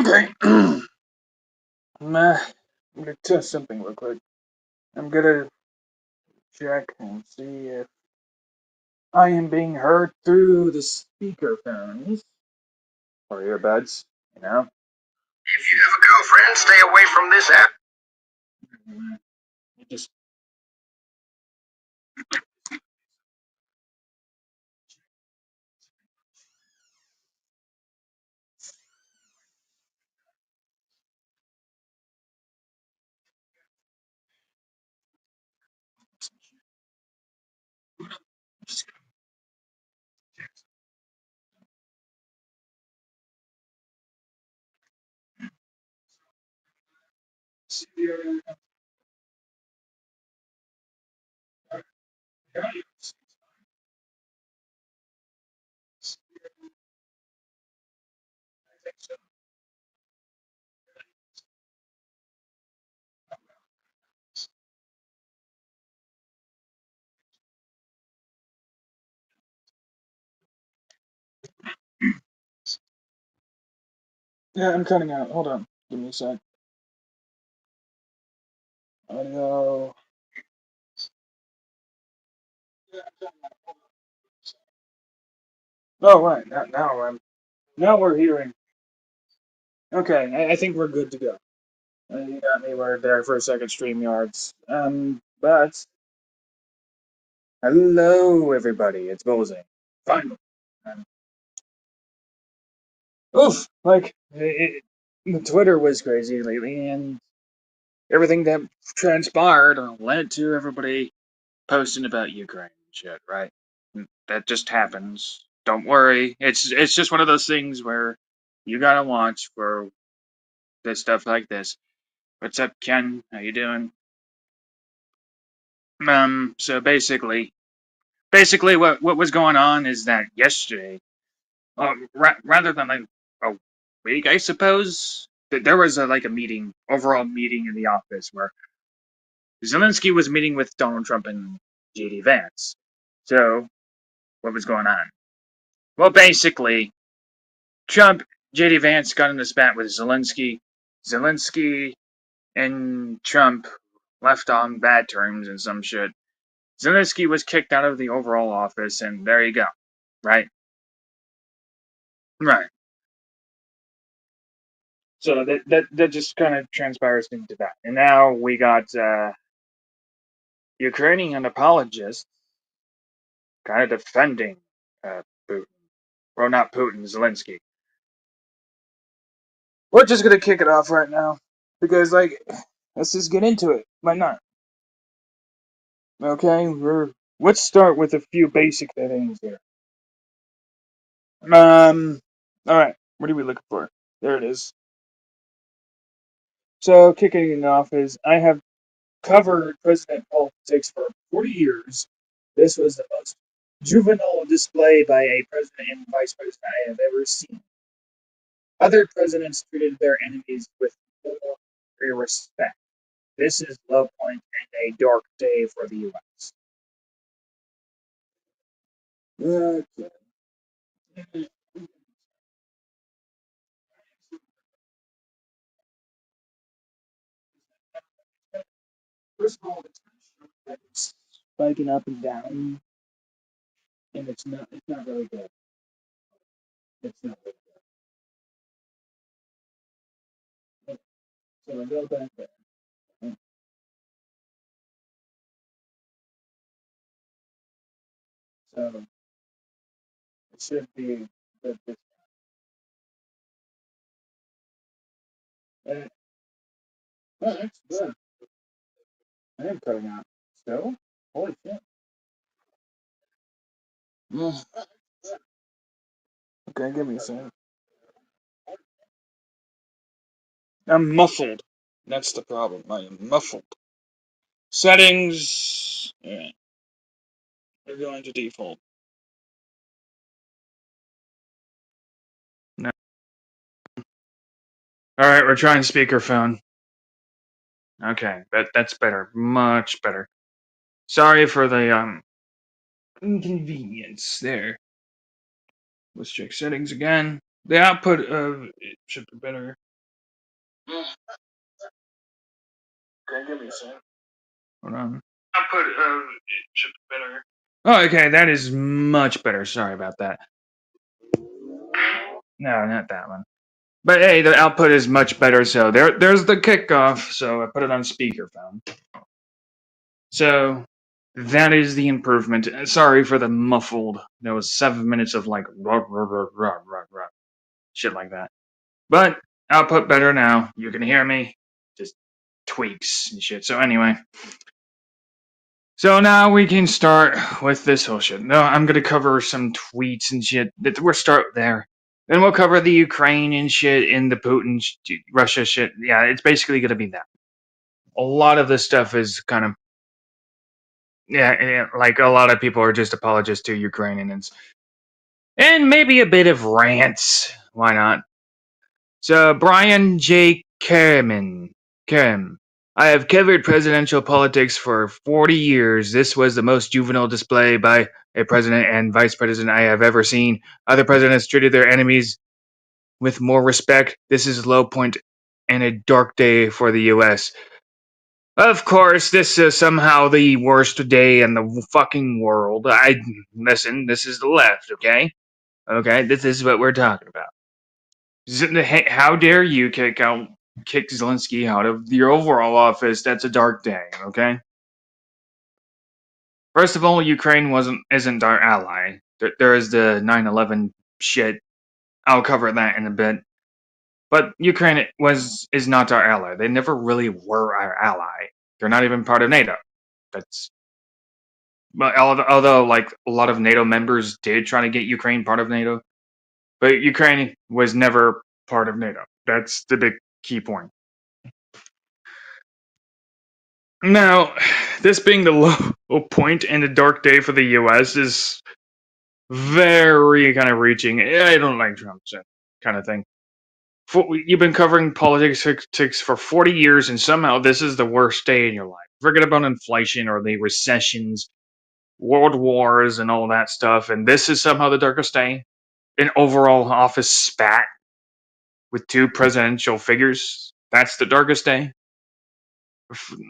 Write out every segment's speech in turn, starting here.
Okay. I'm gonna test something real quick. I'm gonna check and see if I am being heard through the speakerphones or earbuds. You know. If you have a girlfriend, stay away from this app. You just yeah, I'm cutting out. Hold on. Give me a sec. Audio. Oh right. Now we're hearing. Okay, I think we're good to go. You got me right there for a second, StreamYards. But hello everybody, it's Bozing. Finally. Um, Oof, the Twitter was crazy lately, and everything that transpired led to everybody posting about Ukraine and shit, right? That just happens. Don't worry. It's just one of those things where you gotta watch for this stuff like this. What's up, Ken? How you doing? So basically, what was going on is that yesterday, rather than like a week, I suppose, that there was a meeting, overall meeting in the office where Zelensky was meeting with Donald Trump and JD Vance. So what was going on? Well, basically, Trump, JD Vance got in a spat with Zelensky. Zelensky and Trump left on bad terms and some shit. Zelensky was kicked out of the overall office, and there you go. Right? Right. So that just kind of transpires into that. And now we got Ukrainian apologists kind of defending Putin. Well, not Putin, Zelensky. We're just gonna kick it off right now because, let's just get into it. Why not? Okay, let's start with a few basic things here. All right. What are we looking for? There it is. So kicking it off is I have covered president politics for 40 years. This was the most juvenile display by a president and vice president I have ever seen. Other presidents treated their enemies with more respect. This is low point and a dark day for the U.S. Okay. First of all, it's spiking up and down, and it's not really good. It's not really good. So I go back there. So it should be good this time. Oh, that's good. I am cutting out. Still? Holy shit. Mm. Okay, give me a second. I'm muffled. That's the problem. I am muffled. Settings. Yeah, we're going to default. No. All right, we're trying speakerphone. Okay, that's better. Much better. Sorry for the inconvenience there. Let's check settings again. The output of it should be better. Okay, give me a sec. Hold on. Output should be better. Oh, okay, that is much better. Sorry about that. No, not that one. But hey, the output is much better. So there's the kickoff. So I put it on speakerphone. So that is the improvement. Sorry for the muffled. There was 7 minutes of like rah, rah, rah, rah, rah, rah, shit like that. But output better now. You can hear me. Just tweaks and shit. So anyway. So now we can start with this whole shit. No, I'm gonna cover some tweets and shit. We'll start there. Then we'll cover the Ukraine and shit and the Putin, Russia shit. Yeah, it's basically gonna be that. A lot of this stuff is kind of, yeah, like a lot of people are just apologists to Ukrainians. And maybe a bit of rants. Why not? So, Brian J. Kerem. I have covered presidential politics for 40 years. This was the most juvenile display by a president and vice president I have ever seen. Other presidents treated their enemies with more respect. This is a low point and a dark day for the U.S. Of course, this is somehow the worst day in the fucking world. Listen, this is the left, okay? Okay, this is what we're talking about. How dare you kick Zelensky out of your overall office? That's a dark day, okay? First of all, Ukraine isn't our ally. There is the 9/11 shit. I'll cover that in a bit. But Ukraine is not our ally. They never really were our ally. They're not even part of NATO. But although like a lot of NATO members did try to get Ukraine part of NATO, but Ukraine was never part of NATO. That's the big key point. Now, this being the low point and a dark day for the U.S. is very kind of reaching. I don't like Trump, kind of thing. You've been covering politics for 40 years, and somehow this is the worst day in your life. Forget about inflation or the recessions, world wars, and all that stuff, and this is somehow the darkest day. An overall office spat with two presidential figures. That's the darkest day.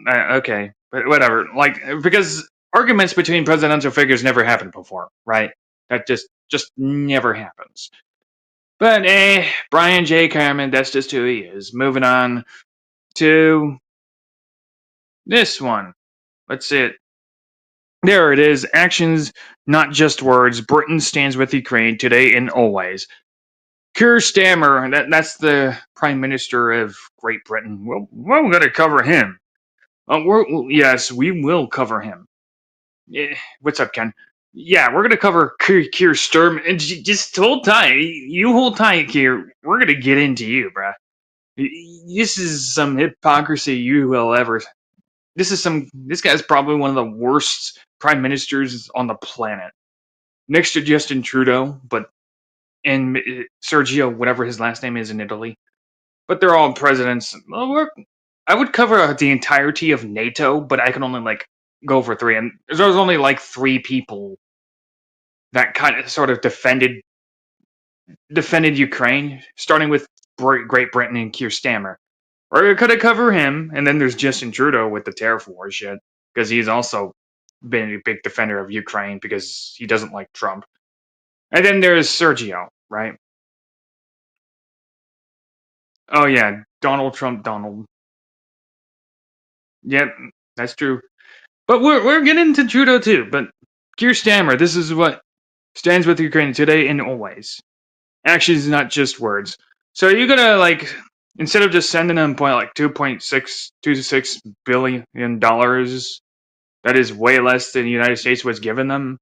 Okay, but whatever. Like, because arguments between presidential figures never happened before, right? That just never happens. But Brian J. Kerem, that's just who he is. Moving on to this one. Let's see it. There it is. Actions, not just words. Britain stands with Ukraine today and always. Keir Starmer, that's the Prime Minister of Great Britain. We're going to cover him. Yes, we will cover him. Yeah, what's up, Ken? Yeah, we're gonna cover Keir Starmer. And just hold tight. You hold tight, Keir. We're gonna get into you, bruh. This is some hypocrisy you will ever. This guy's probably one of the worst prime ministers on the planet, next to Justin Trudeau, and Sergio, whatever his last name is in Italy. But they're all presidents. Well, I would cover the entirety of NATO, but I can only go for three, and there's only like three people that kind of sort of defended Ukraine, starting with Great Britain and Keir Starmer. Or could have covered him, and then there's Justin Trudeau with the tariff war shit, because he's also been a big defender of Ukraine because he doesn't like Trump. And then there's Sergio, right? Oh yeah, Donald Trump, Donald. Yep, that's true. But we're getting to Trudeau too. But Keir Starmer, this is what stands with Ukraine today and always. Actions, not just words. So you're gonna instead of just sending them $2.626 billion, that is way less than the United States was giving them.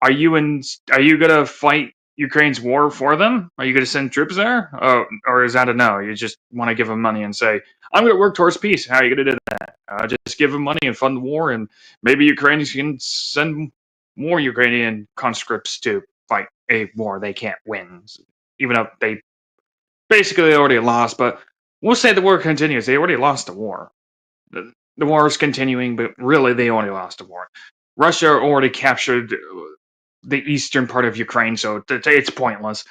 Are you gonna fight Ukraine's war for them? Are you gonna send troops there? Or is that a no? You just want to give them money and say, I'm gonna work towards peace. How are you gonna do that? Just give them money and fund the war, and maybe Ukrainians can send more Ukrainian conscripts to fight a war they can't win, even though they basically already lost. But we'll say the war continues. They already lost the war. The war is continuing, but really they only lost the war. Russia already captured the eastern part of Ukraine, so it's pointless.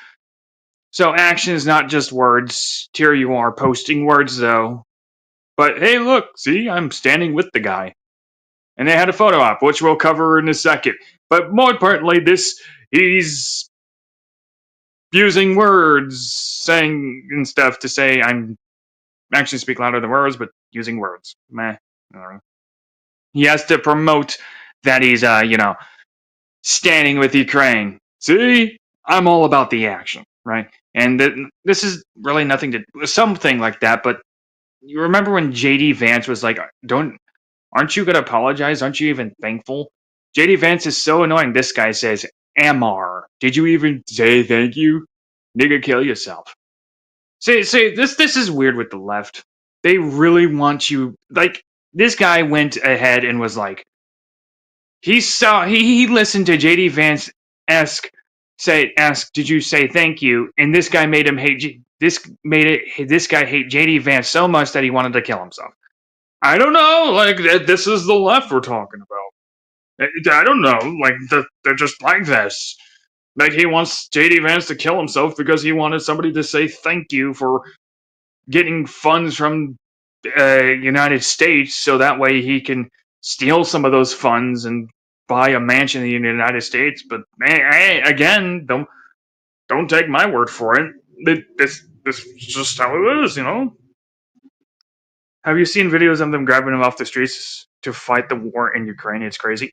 So actions, not just words. Here you are posting words, though. But hey, look, see, I'm standing with the guy. And they had a photo op, which we'll cover in a second. But more importantly, he's using words, saying and stuff to say I'm actually speak louder than words, but using words. Meh. He has to promote that he's, standing with Ukraine. See, I'm all about the action, right? And this is really nothing to something like that. But you remember when JD Vance was like, aren't you gonna apologize? Aren't you even thankful? JD Vance is so annoying. This guy says, Amar, did you even say thank you? Nigga, kill yourself. See, this is weird with the left. They really want you, like, this guy went ahead and was like, he listened to JD Vance ask, did you say thank you? And this guy made him hate, this guy hate JD Vance so much that he wanted to kill himself. I don't know, like, this is the left we're talking about. I don't know, like, they're just like this. Like, he wants JD Vance to kill himself because he wanted somebody to say thank you for getting funds from United States, so that way he can steal some of those funds and buy a mansion in the United States. But hey, again, don't take my word for it. This is just how it is, you know. Have you seen videos of them grabbing him off the streets to fight the war in Ukraine? It's crazy.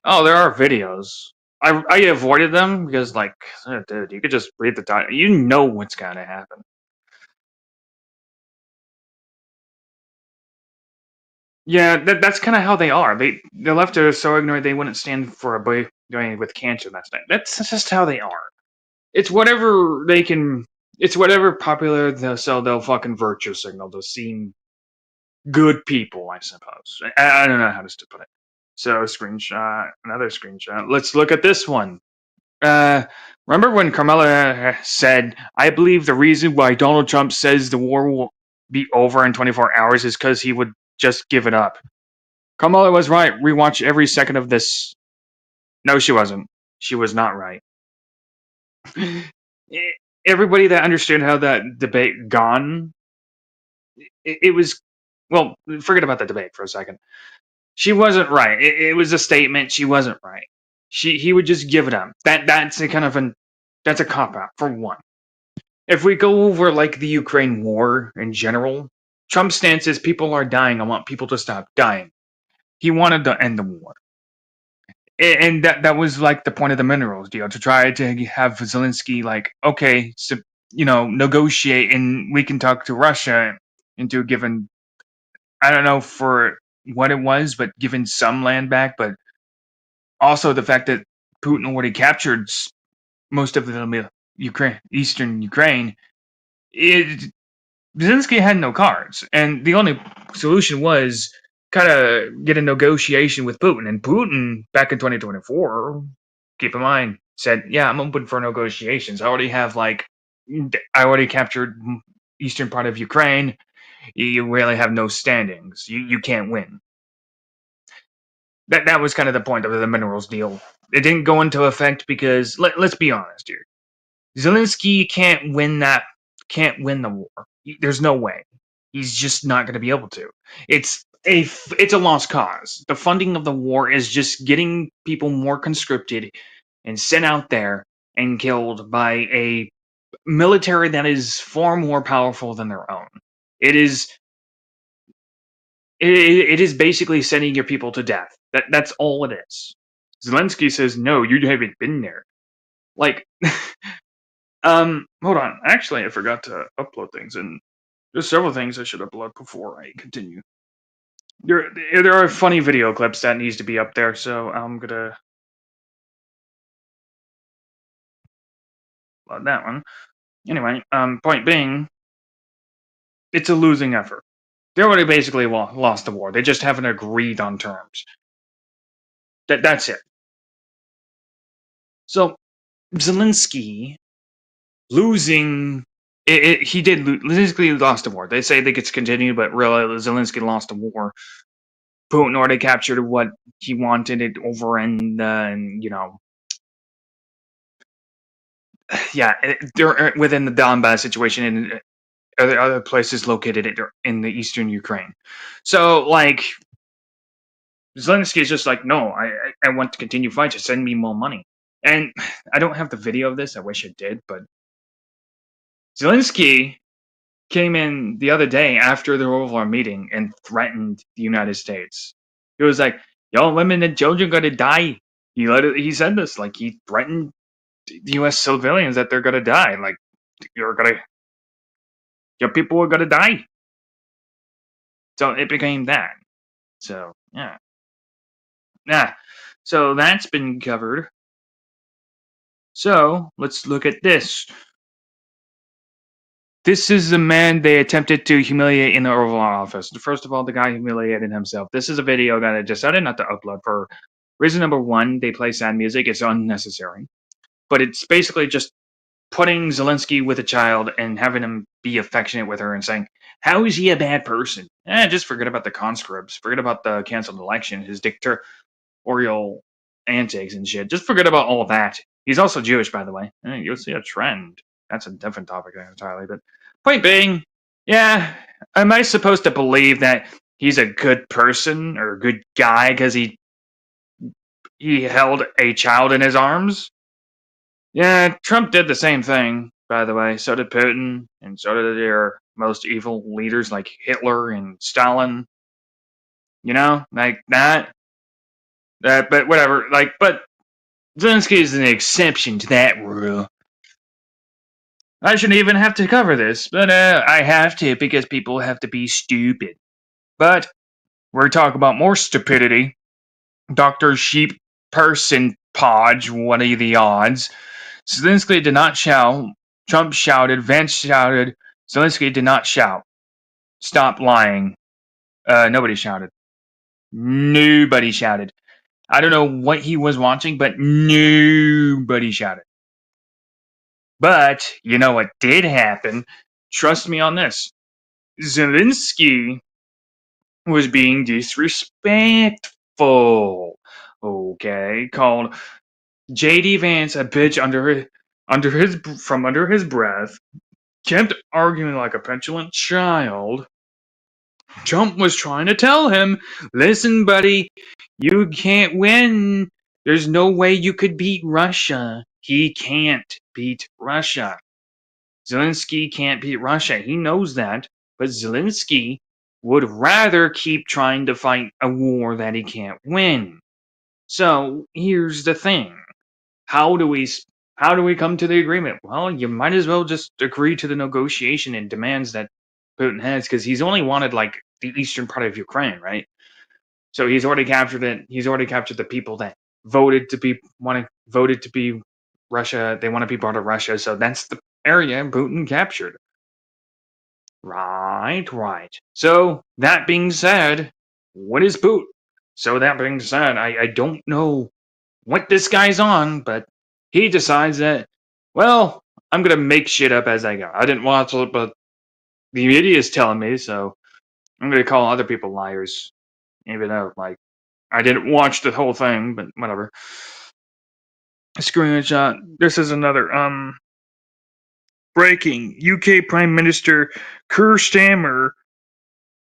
Oh, there are videos. I avoided them because, like, dude, you could just read the title. You know what's gonna happen. Yeah, that's kind of how they are. The left are so ignorant they wouldn't stand for a boy going with cancer. That's just how they are. It's whatever they can. It's whatever popular they'll fucking virtue signal to seem good people, I suppose. I don't know how to put it. So screenshot, another screenshot. Let's look at this one. Remember when Carmela said, "I believe the reason why Donald Trump says the war will be over in 24 hours is because he would just give it up." Kamala was right. Rewatch every second of this. No, she wasn't. She was not right. Everybody that understood how that debate gone, it was, well, forget about the debate for a second. She wasn't right. It was a statement. She wasn't right. He would just give it up. That's a kind of that's a cop out for one. If we go over like the Ukraine war in general, Trump's stance is people are dying. I want people to stop dying. He wanted to end the war. And that was like the point of the minerals deal, to try to have Zelensky like, okay, so, negotiate and we can talk to Russia into giving, I don't know for what it was, but giving some land back, but also the fact that Putin already captured most of the eastern Ukraine. Zelensky had no cards, and the only solution was kind of get a negotiation with Putin. And Putin, back in 2024, keep in mind, said, "Yeah, I'm open for negotiations. I already captured eastern part of Ukraine. You really have no standings. You can't win." That was kind of the point of the minerals deal. It didn't go into effect because let's be honest here. Zelensky can't win the war. There's no way. He's just not going to be able to. It's a lost cause. The funding of the war is just getting people more conscripted and sent out there and killed by a military that is far more powerful than their own. It is basically sending your people to death. That's all it is. Zelensky says, "No, you haven't been there." Like hold on. Actually, I forgot to upload things, and there's several things I should upload before I continue. There are funny video clips that needs to be up there, so I'm gonna upload that one. Anyway, point being, it's a losing effort. They already basically lost the war. They just haven't agreed on terms. That's it. So Zelensky losing. He did. Zelensky lost the war. They say they could continue, but really, Zelensky lost the war. Putin already captured what he wanted it over, and yeah, they're within the Donbass situation, and other places located in the eastern Ukraine. So, like, Zelensky is just like, no, I want to continue fighting. Send me more money. And I don't have the video of this. I wish I did, but Zelensky came in the other day after the Oval meeting and threatened the United States. He was like, "Yo, women and children gonna die." He said this, like, he threatened the U.S. civilians that they're gonna die. Like, your people are gonna die. So it became that. So yeah, so that's been covered. So let's look at this. This is the man they attempted to humiliate in the Oval Office. First of all, the guy humiliated himself. This is a video that I decided not to upload for reason number one. They play sad music. It's unnecessary. But it's basically just putting Zelensky with a child and having him be affectionate with her and saying, how is he a bad person? Just forget about the conscripts. Forget about the canceled election, his dictatorial antics and shit. Just forget about all of that. He's also Jewish, by the way. You'll see a trend. That's a different topic entirely. But point being, yeah, am I supposed to believe that he's a good person or a good guy because he held a child in his arms? Yeah, Trump did the same thing, by the way. So did Putin, and so did their most evil leaders like Hitler and Stalin. You know, like that. But whatever. But Zelensky is an exception to that rule. I shouldn't even have to cover this, but I have to because people have to be stupid. But we're talking about more stupidity. Dr. Sheep Person Podge, what are the odds? Zelensky did not shout. Trump shouted. Vance shouted. Zelensky did not shout. Stop lying. Nobody shouted. Nobody shouted. I don't know what he was watching, but nobody shouted. But you know what did happen? Trust me on this. Zelensky was being disrespectful. Okay, called JD Vance a bitch from under his breath. Kept arguing like a petulant child. Trump was trying to tell him, listen, buddy, you can't win. There's no way you could beat Russia. He can't beat Russia. Zelensky can't beat Russia. He knows that. But Zelensky would rather keep trying to fight a war that he can't win. So here's the thing. How do we come to the agreement? Well, you might as well just agree to the negotiation and demands that Putin has, because he's only wanted like the eastern part of Ukraine, right? So he's already captured it. He's already captured the people that voted to be Russia. They want to be part of Russia. So that's the area Putin captured. Right. So that being said, what is Putin? So that being said, I don't know what this guy's on, but he decides that, well, I'm going to make shit up as I go. I didn't watch it, but the media is telling me, so I'm going to call other people liars. Even though, like, I didn't watch the whole thing, but whatever. Screenshot. This is another, breaking. UK Prime Minister Keir Starmer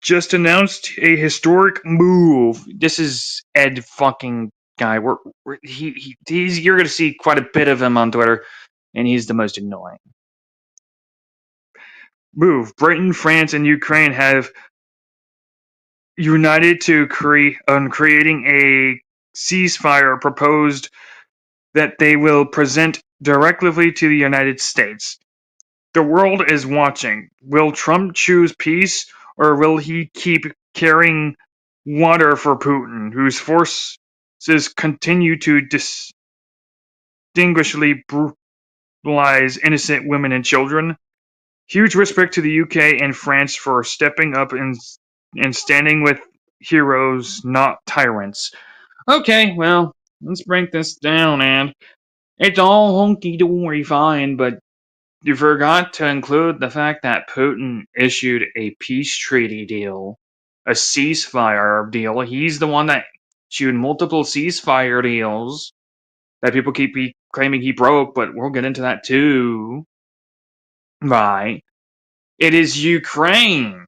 just announced a historic move. This is Ed fucking guy. You're going to see quite a bit of him on Twitter, and he's the most annoying. Move. Britain, France, and Ukraine have united to creating a ceasefire proposed that they will present directly to the United States. The world is watching. Will Trump choose peace, or will he keep carrying water for Putin, whose forces continue to distinguishedly brutalize innocent women and children? Huge respect to the UK and France for stepping up and standing with heroes, not tyrants. Okay, well, let's break this down, and it's all hunky-dory fine, but you forgot to include the fact that Putin issued a peace treaty deal, a ceasefire deal. He's the one that issued multiple ceasefire deals that people keep claiming he broke, but we'll get into that too. Right. It is Ukraine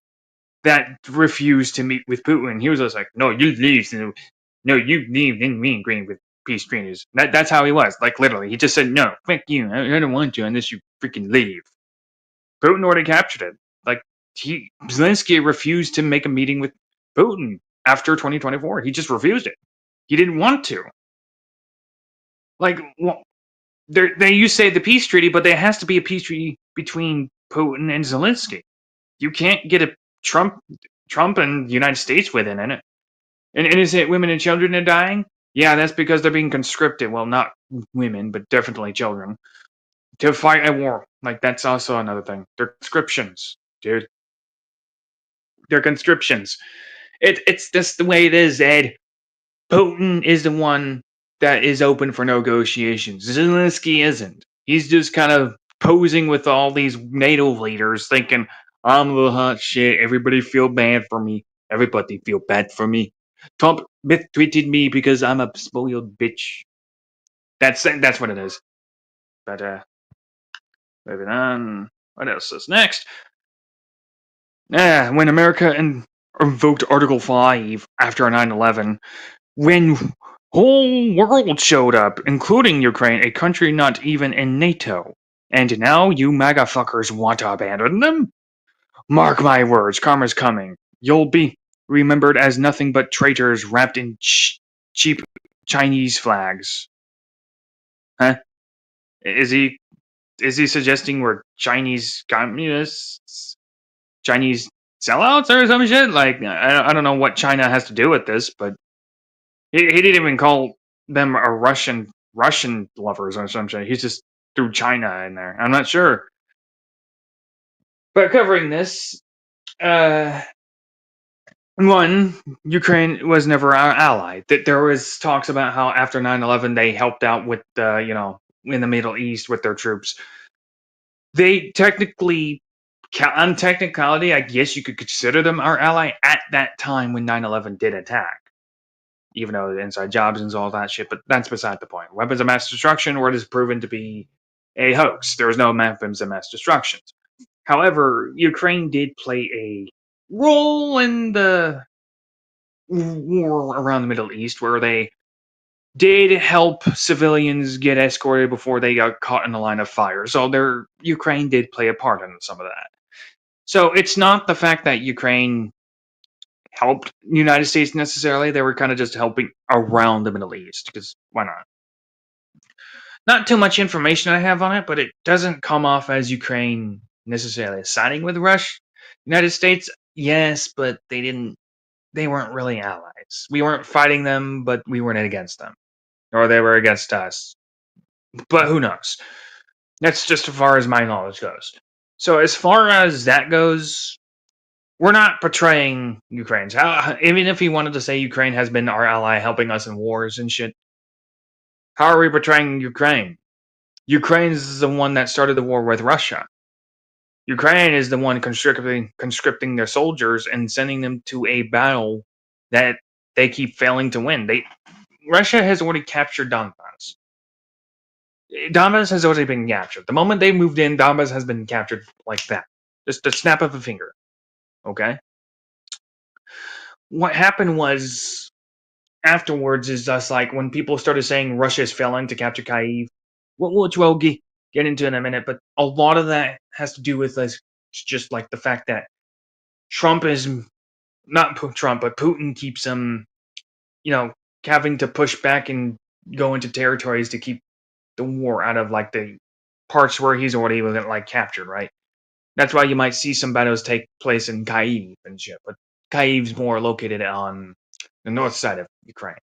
that refused to meet with Putin. He was just like, no, you leave. No, you leave, then we agree with peace treaties. That's how he was. Like, literally. He just said, no, fuck you. I don't want you unless you freaking leave. Putin already captured it. Like, Zelensky refused to make a meeting with Putin after 2024. He just refused it. He didn't want to. Like, well, you say the peace treaty, but there has to be a peace treaty between Putin and Zelensky. You can't get a Trump and the United States within it. And is it women and children are dying? Yeah, that's because they're being conscripted. Well, not women, but definitely children. To fight a war. Like, that's also another thing. They're conscriptions, dude. They're conscriptions. It's just the way it is, Ed. Putin is the one that is open for negotiations. Zelensky isn't. He's just kind of posing with all these NATO leaders, thinking, I'm the hot shit. Everybody feel bad for me. Everybody feel bad for me. Trump tweeted me because I'm a spoiled bitch. That's what it is. But moving on. What else is next? When America invoked Article 5 after 9/11, when whole world showed up, including Ukraine, a country not even in NATO. And now you MAGA fuckers want to abandon them? Mark my words, karma's coming. You'll be remembered as nothing but traitors wrapped in cheap Chinese flags. Huh? Is he suggesting we're Chinese communists? Chinese sellouts or some shit? Like, I don't know what China has to do with this, but he didn't even call them a Russian lovers or some shit. He's just threw China in there. I'm not sure. But covering this, one, Ukraine was never our ally. There was talks about how after 9/11 they helped out with in the Middle East with their troops. They technically, on technicality, I guess you could consider them our ally at that time when 9/11 did attack. Even though the inside jobs and all that shit, but that's beside the point. Weapons of mass destruction were just proven to be a hoax. There was no weapons of mass destruction. However, Ukraine did play a role in the war around the Middle East where they did help civilians get escorted before they got caught in the line of fire. So Ukraine did play a part in some of that. So it's not the fact that Ukraine helped the United States necessarily. They were kind of just helping around the Middle East, because why not? Not too much information I have on it, but it doesn't come off as Ukraine necessarily siding with Russia. United States, yes, but they weren't really allies. We weren't fighting them, but we weren't against them. Or they were against us. But who knows? That's just as far as my knowledge goes. So as far as that goes, we're not betraying Ukraine. Even if he wanted to say Ukraine has been our ally helping us in wars and shit, how are we betraying Ukraine? Ukraine is the one that started the war with Russia. Ukraine is the one conscripting their soldiers and sending them to a battle that they keep failing to win. Russia has already captured Donbass. Donbass has already been captured. The moment they moved in, Donbass has been captured like that. Just a snap of a finger. Okay? What happened was, afterwards, is just like when people started saying Russia is failing to capture Kyiv, which we'll get into in a minute, but a lot of that has to do with just like the fact that Trump is not Trump, but Putin keeps having to push back and go into territories to keep the war out of like the parts where he's already like captured, right? That's why you might see some battles take place in Kyiv and shit, but Kyiv's more located on the north side of Ukraine.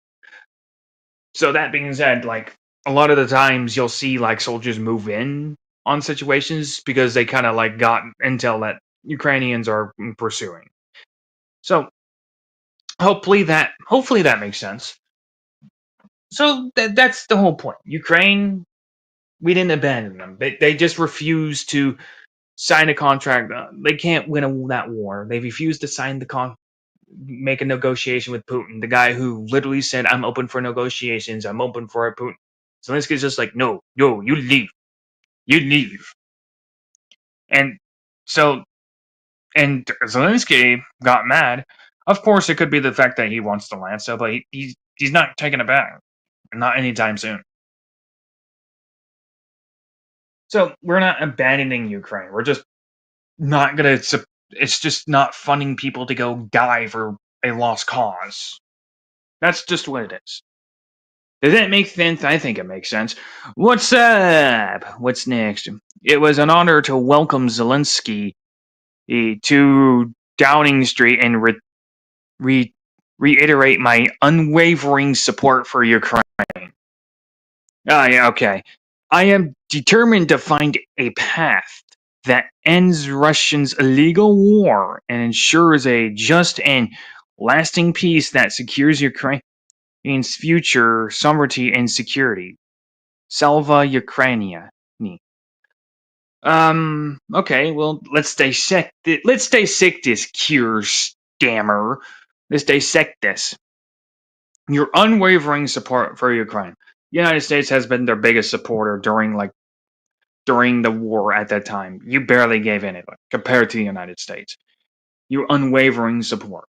So that being said, like a lot of the times you'll see like soldiers move in on situations because they kind of like got intel that Ukrainians are pursuing. So hopefully that makes sense. So that's the whole point. Ukraine, we didn't abandon them. They just refused to sign a contract. They can't win that war. They refused to sign make a negotiation with Putin, the guy who literally said, I'm open for negotiations. I'm open for it, Putin. Zelensky's just like, no, you leave. You leave. And so And Zelensky got mad. Of course, it could be the fact that he wants the land, so but he's not taking it back, not anytime soon. So we're not abandoning Ukraine. We're just not gonna. It's just not funding people to go die for a lost cause. That's just what it is. Does that make sense? I think it makes sense. What's up? What's next? It was an honor to welcome Zelensky to Downing Street and reiterate my unwavering support for Ukraine. Ah, yeah, okay. I am determined to find a path that ends Russia's illegal war and ensures a just and lasting peace that secures Ukraine's future sovereignty and security. Salva Ukrainia. Okay, well, let's dissect it. Let's dissect this cure scammer. Let's dissect this. Your unwavering support for Ukraine. The United States has been their biggest supporter during the war at that time. You barely gave anything compared to the United States. Your unwavering support.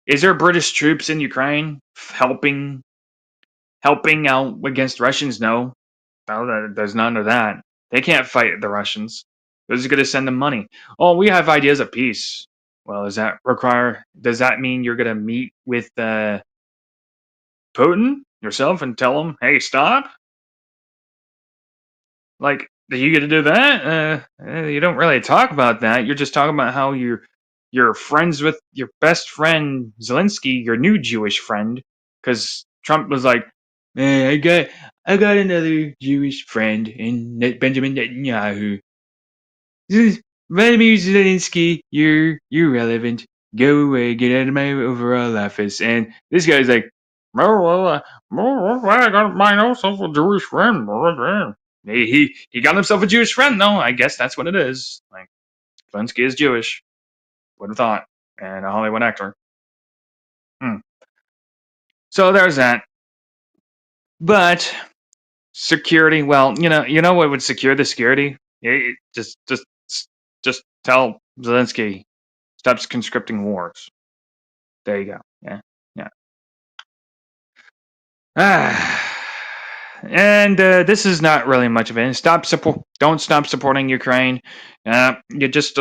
Is there British troops in Ukraine helping out against Russians? No. No, there's none of that. They can't fight the Russians. They're just going to send them money. Oh, we have ideas of peace. Well, does that mean you're going to meet with Putin yourself and tell him, hey, stop? Like, are you going to do that? You don't really talk about that. You're just talking about how you're friends with your best friend Zelensky, your new Jewish friend, because Trump was like, I got another Jewish friend in Benjamin Netanyahu. Vladimir Zelensky, you're irrelevant. Go away, get out of my Oval Office. And this guy's like, I got myself a Jewish friend. He got himself a Jewish friend, though. I guess that's what it is. Like, Zelensky is Jewish. Would have thought. And a Hollywood actor. So there's that. But security, well, you know what would secure the security? Just tell Zelensky stops conscripting wars. There you go. Yeah, yeah. And this is not really much of it. Don't stop supporting Ukraine. You just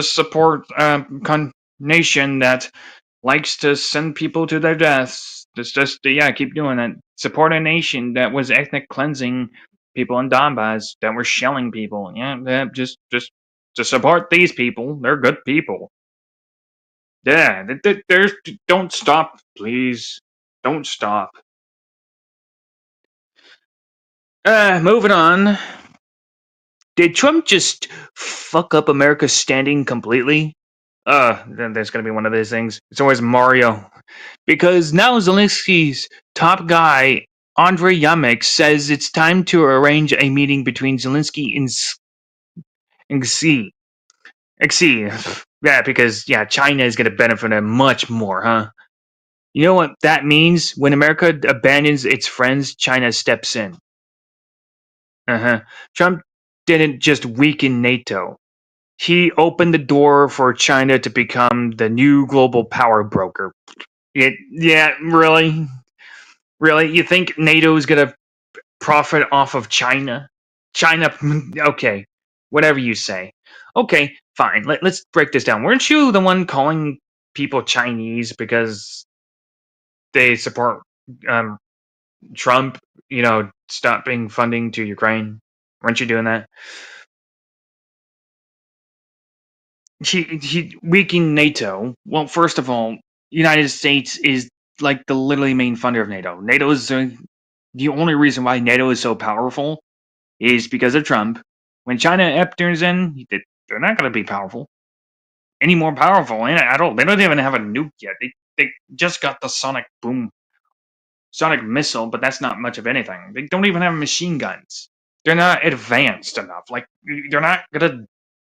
support a nation that likes to send people to their deaths. Just keep doing it. Support a nation that was ethnic cleansing people in Donbass, that were shelling people. Yeah, just support these people. They're good people. Yeah, there's don't stop, please. Don't stop. Moving on. Did Trump just fuck up America's standing completely? Then there's gonna be one of these things. It's always Mario. Because now Zelensky's top guy, Andrei Yamek, says it's time to arrange a meeting between Zelensky and Xi. Xi. Yeah, because China is gonna benefit him much more, huh? You know what that means? When America abandons its friends, China steps in. Uh-huh. Trump didn't just weaken NATO. He opened the door for China to become the new global power broker. Really? Really? You think NATO is going to profit off of China? China, okay. Whatever you say. Okay, fine. Let's break this down. Weren't you the one calling people Chinese because they support Trump, stopping funding to Ukraine? Weren't you doing that? He weakening NATO. Well, first of all, United States is like the literally main funder of NATO. NATO is the only reason why NATO is so powerful is because of Trump. When China enters in, they're not going to be powerful any more powerful. And they don't even have a nuke yet. They just got the sonic missile, but that's not much of anything. They don't even have machine guns. They're not advanced enough. Like, they're not going to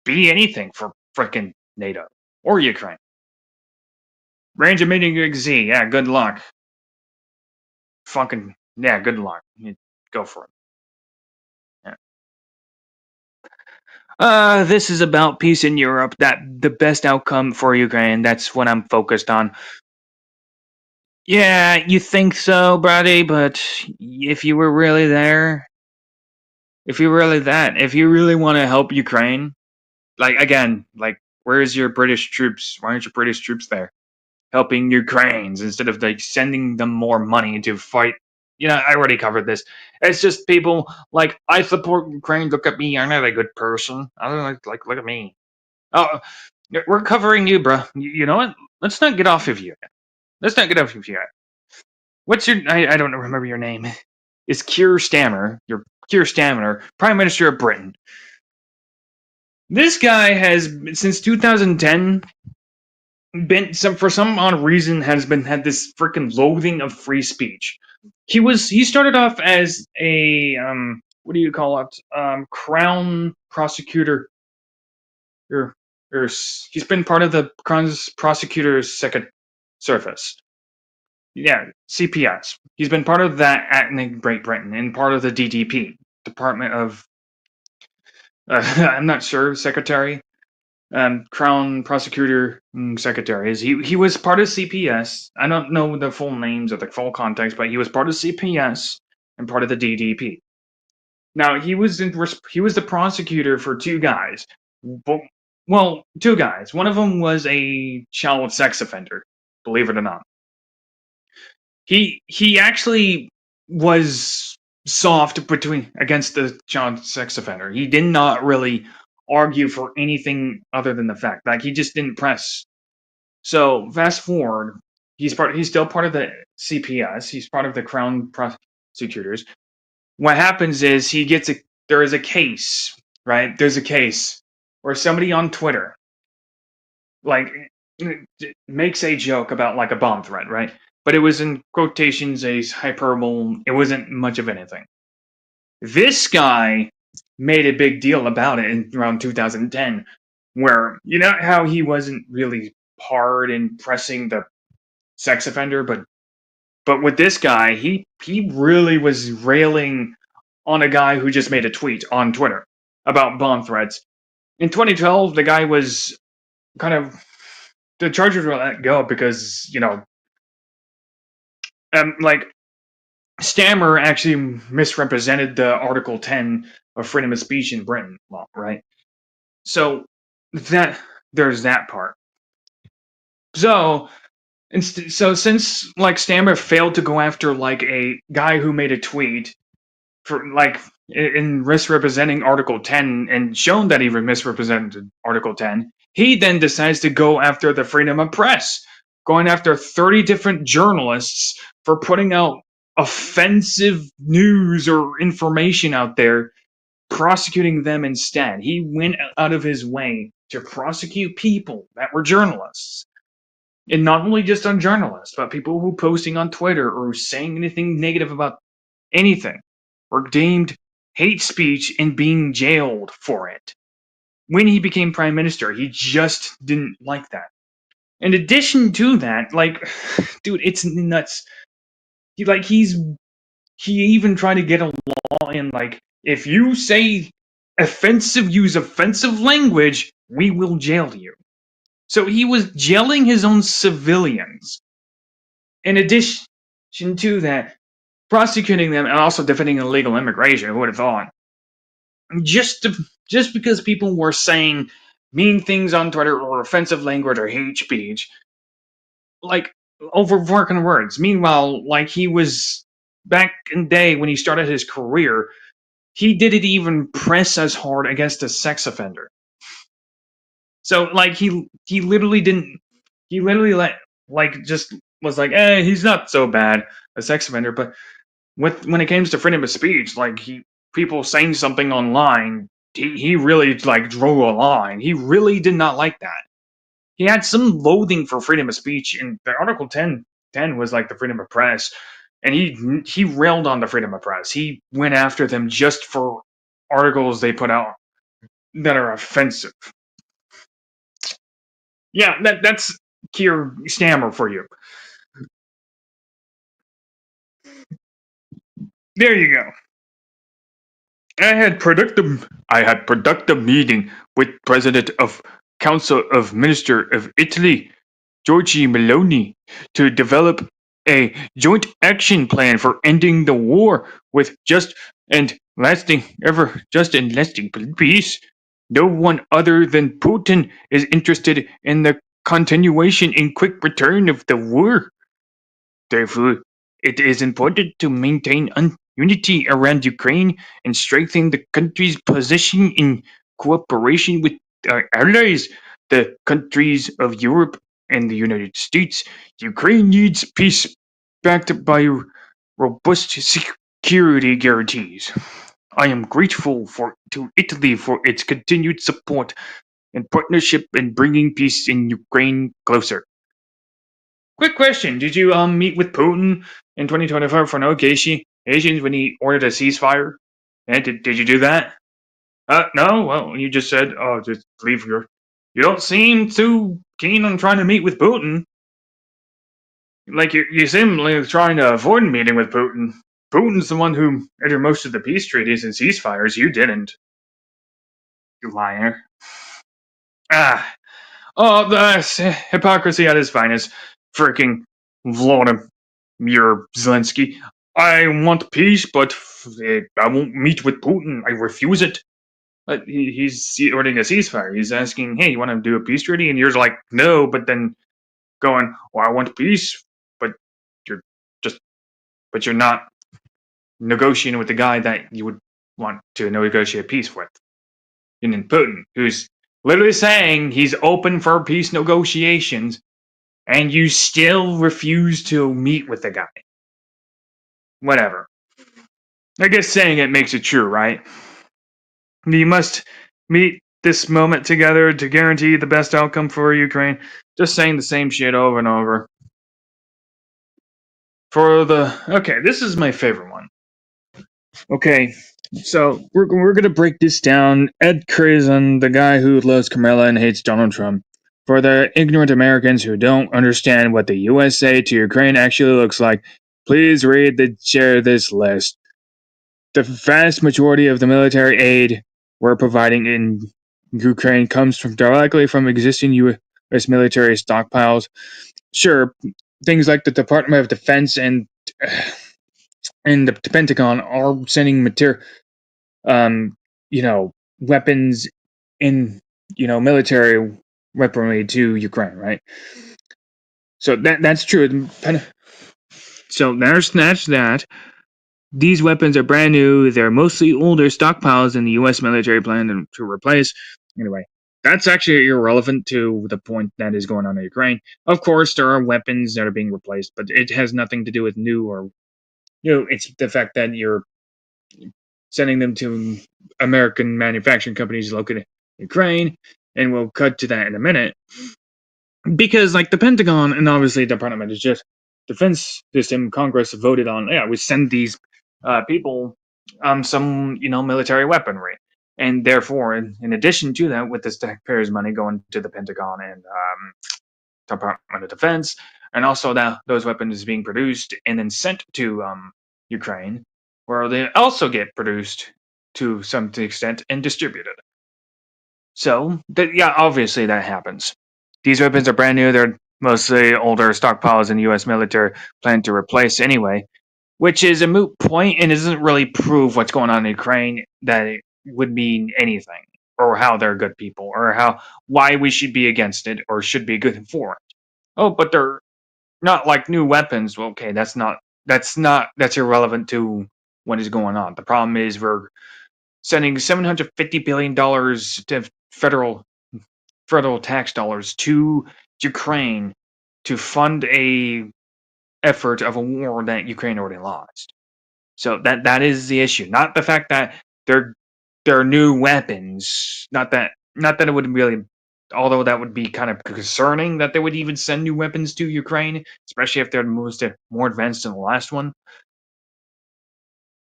be anything for freaking NATO or Ukraine. Range of meeting Z. Yeah, good luck. Fucking, good luck. Go for it. Yeah. This is about peace in Europe. That the best outcome for Ukraine. That's what I'm focused on. Yeah, you think so, Brady, but if you were really there, if you really want to help Ukraine, like again, like where's your British troops? Why aren't your British troops there helping Ukrainians instead of like sending them more money to fight? I already covered this. It's just people like I support Ukraine. Look at me, I'm not a good person. I don't like look at me. Oh, we're covering you, bro. You know what? Let's not get off of you. Let's not get off of you. What's your? I don't remember your name. Is Keir Starmer? You're Keir Starmer, Prime Minister of Britain. This guy has since 2010 been for some odd reason had this freaking loathing of free speech. He started off as a what do you call it? Crown prosecutor. Or, he's been part of the Crown prosecutor's second service. Yeah, CPS. He's been part of that at Great Britain and part of the DDP, Department of I'm not sure, Secretary. Crown Prosecutor Secretary. He was part of CPS. I don't know the full names or the full context, but he was part of CPS and part of the DDP. Now he was the prosecutor for two guys. Well, two guys. One of them was a child sex offender, believe it or not. He actually was soft against the child sex offender. He did not really argue for anything other than the fact like he just didn't press. So fast forward, he's still part of the CPS. He's part of the Crown prosecutors. What happens is there is a case, right? There's a case where somebody on Twitter like makes a joke about like a bomb threat, right? But it was in quotations, a hyperbole. It wasn't much of anything. This guy made a big deal about it in around 2010, where you know how he wasn't really hard in pressing the sex offender, but with this guy, he really was railing on a guy who just made a tweet on Twitter about bomb threats. In 2012, the guy was kind of the charges were let go because like Stammer actually misrepresented the Article 10 of freedom of speech in Britain law, right? So there's that part. So since like Stammer failed to go after like a guy who made a tweet for like in misrepresenting Article 10 and shown that he misrepresented Article 10, he then decides to go after the freedom of press, going after 30 different journalists for putting out offensive news or information out there, prosecuting them instead. He went out of his way to prosecute people that were journalists. And not only just on journalists, but people who posting on Twitter or saying anything negative about anything were deemed hate speech and being jailed for it. When he became prime minister, he just didn't like that. In addition to that, like, dude, it's nuts. He even tried to get a law in, like, if you use offensive language, we will jail you. So he was jailing his own civilians. In addition to that, prosecuting them and also defending illegal immigration, who would have thought? Just because people were saying mean things on Twitter or offensive language or hate speech, like over fucking words. Meanwhile, like he was back in the day when he started his career, he didn't even press as hard against a sex offender. So like he literally didn't. He literally just was like, he's not so bad a sex offender. But when it comes to freedom of speech, like people saying something online, he really like drew a line. He really did not like that. He had some loathing for freedom of speech, and the Article 10 was like the freedom of press, and he railed on the freedom of press. He went after them just for articles they put out that are offensive. Yeah, that's Keir Starmer for you. There you go. I had productive meeting with President of Council of Minister of Italy, Giorgi Meloni, to develop a joint action plan for ending the war with just and lasting peace. No one other than Putin is interested in the continuation and quick return of the war. Therefore, it is important to maintain unity around Ukraine and strengthen the country's position in cooperation with our allies, the countries of Europe and the United States. Ukraine needs peace backed by robust security guarantees. I am grateful to Italy for its continued support and partnership in bringing peace in Ukraine closer. Quick question: did you meet with Putin in 2025 for negotiations when he ordered a ceasefire? And did you do that? No. Well, you just said, "Oh, just leave your." You don't seem too keen on trying to meet with Putin. Like you seem like trying to avoid a meeting with Putin. Putin's the one who entered most of the peace treaties and ceasefires. You didn't. You liar. Ah. Oh, that's hypocrisy at its finest. Freaking Volodymyr Zelensky. I want peace, but I won't meet with Putin. I refuse it. But he's ordering a ceasefire. He's asking, hey, you want to do a peace treaty? And you're like, no, but then going, well, I want peace, but you're just, but you're not negotiating with the guy that you would want to negotiate peace with. And then Putin, who's literally saying he's open for peace negotiations, and you still refuse to meet with the guy. Whatever. I guess saying it makes it true, right? You must meet this moment together to guarantee the best outcome for Ukraine. Just saying the same shit over and over. Okay, this is my favorite one. Okay, so we're gonna break this down. Ed Crazen, the guy who loves Kamala and hates Donald Trump. For the ignorant Americans who don't understand what the USA to Ukraine actually looks like, please share this list. The vast majority of the military aid we're providing in Ukraine comes directly from existing U.S. military stockpiles. Sure, things like the Department of Defense and the Pentagon are sending weapons in military weaponry to Ukraine, right? So that's true. So there's that. These weapons are brand new. They're mostly older stockpiles in the U.S. military plan to replace. Anyway, that's actually irrelevant to the point that is going on in Ukraine. Of course, there are weapons that are being replaced, but it has nothing to do with new or it's the fact that you're sending them to American manufacturing companies located in Ukraine, and we'll cut to that in a minute. Because like the Pentagon and obviously the Department of Defense system, Congress voted on, we send these people some military weaponry, and therefore, in addition to that, with this taxpayers' money going to the Pentagon and Department of Defense, and also that those weapons being produced and then sent to Ukraine, where they also get produced to some extent and distributed. So, obviously that happens. These weapons are brand new. They're mostly older stockpiles in the U.S. military plan to replace anyway, which is a moot point and doesn't really prove what's going on in Ukraine that it would mean anything, or how they're good people, or why we should be against it or should be good for it. Oh, but they're not like new weapons. Well, okay, that's irrelevant to what is going on. The problem is we're sending $750 billion to federal tax dollars to Ukraine to fund a effort of a war that Ukraine already lost. So that is the issue, not the fact that they're new weapons. Not that it would really, although that would be kind of concerning that they would even send new weapons to Ukraine, especially if they're more advanced than the last one.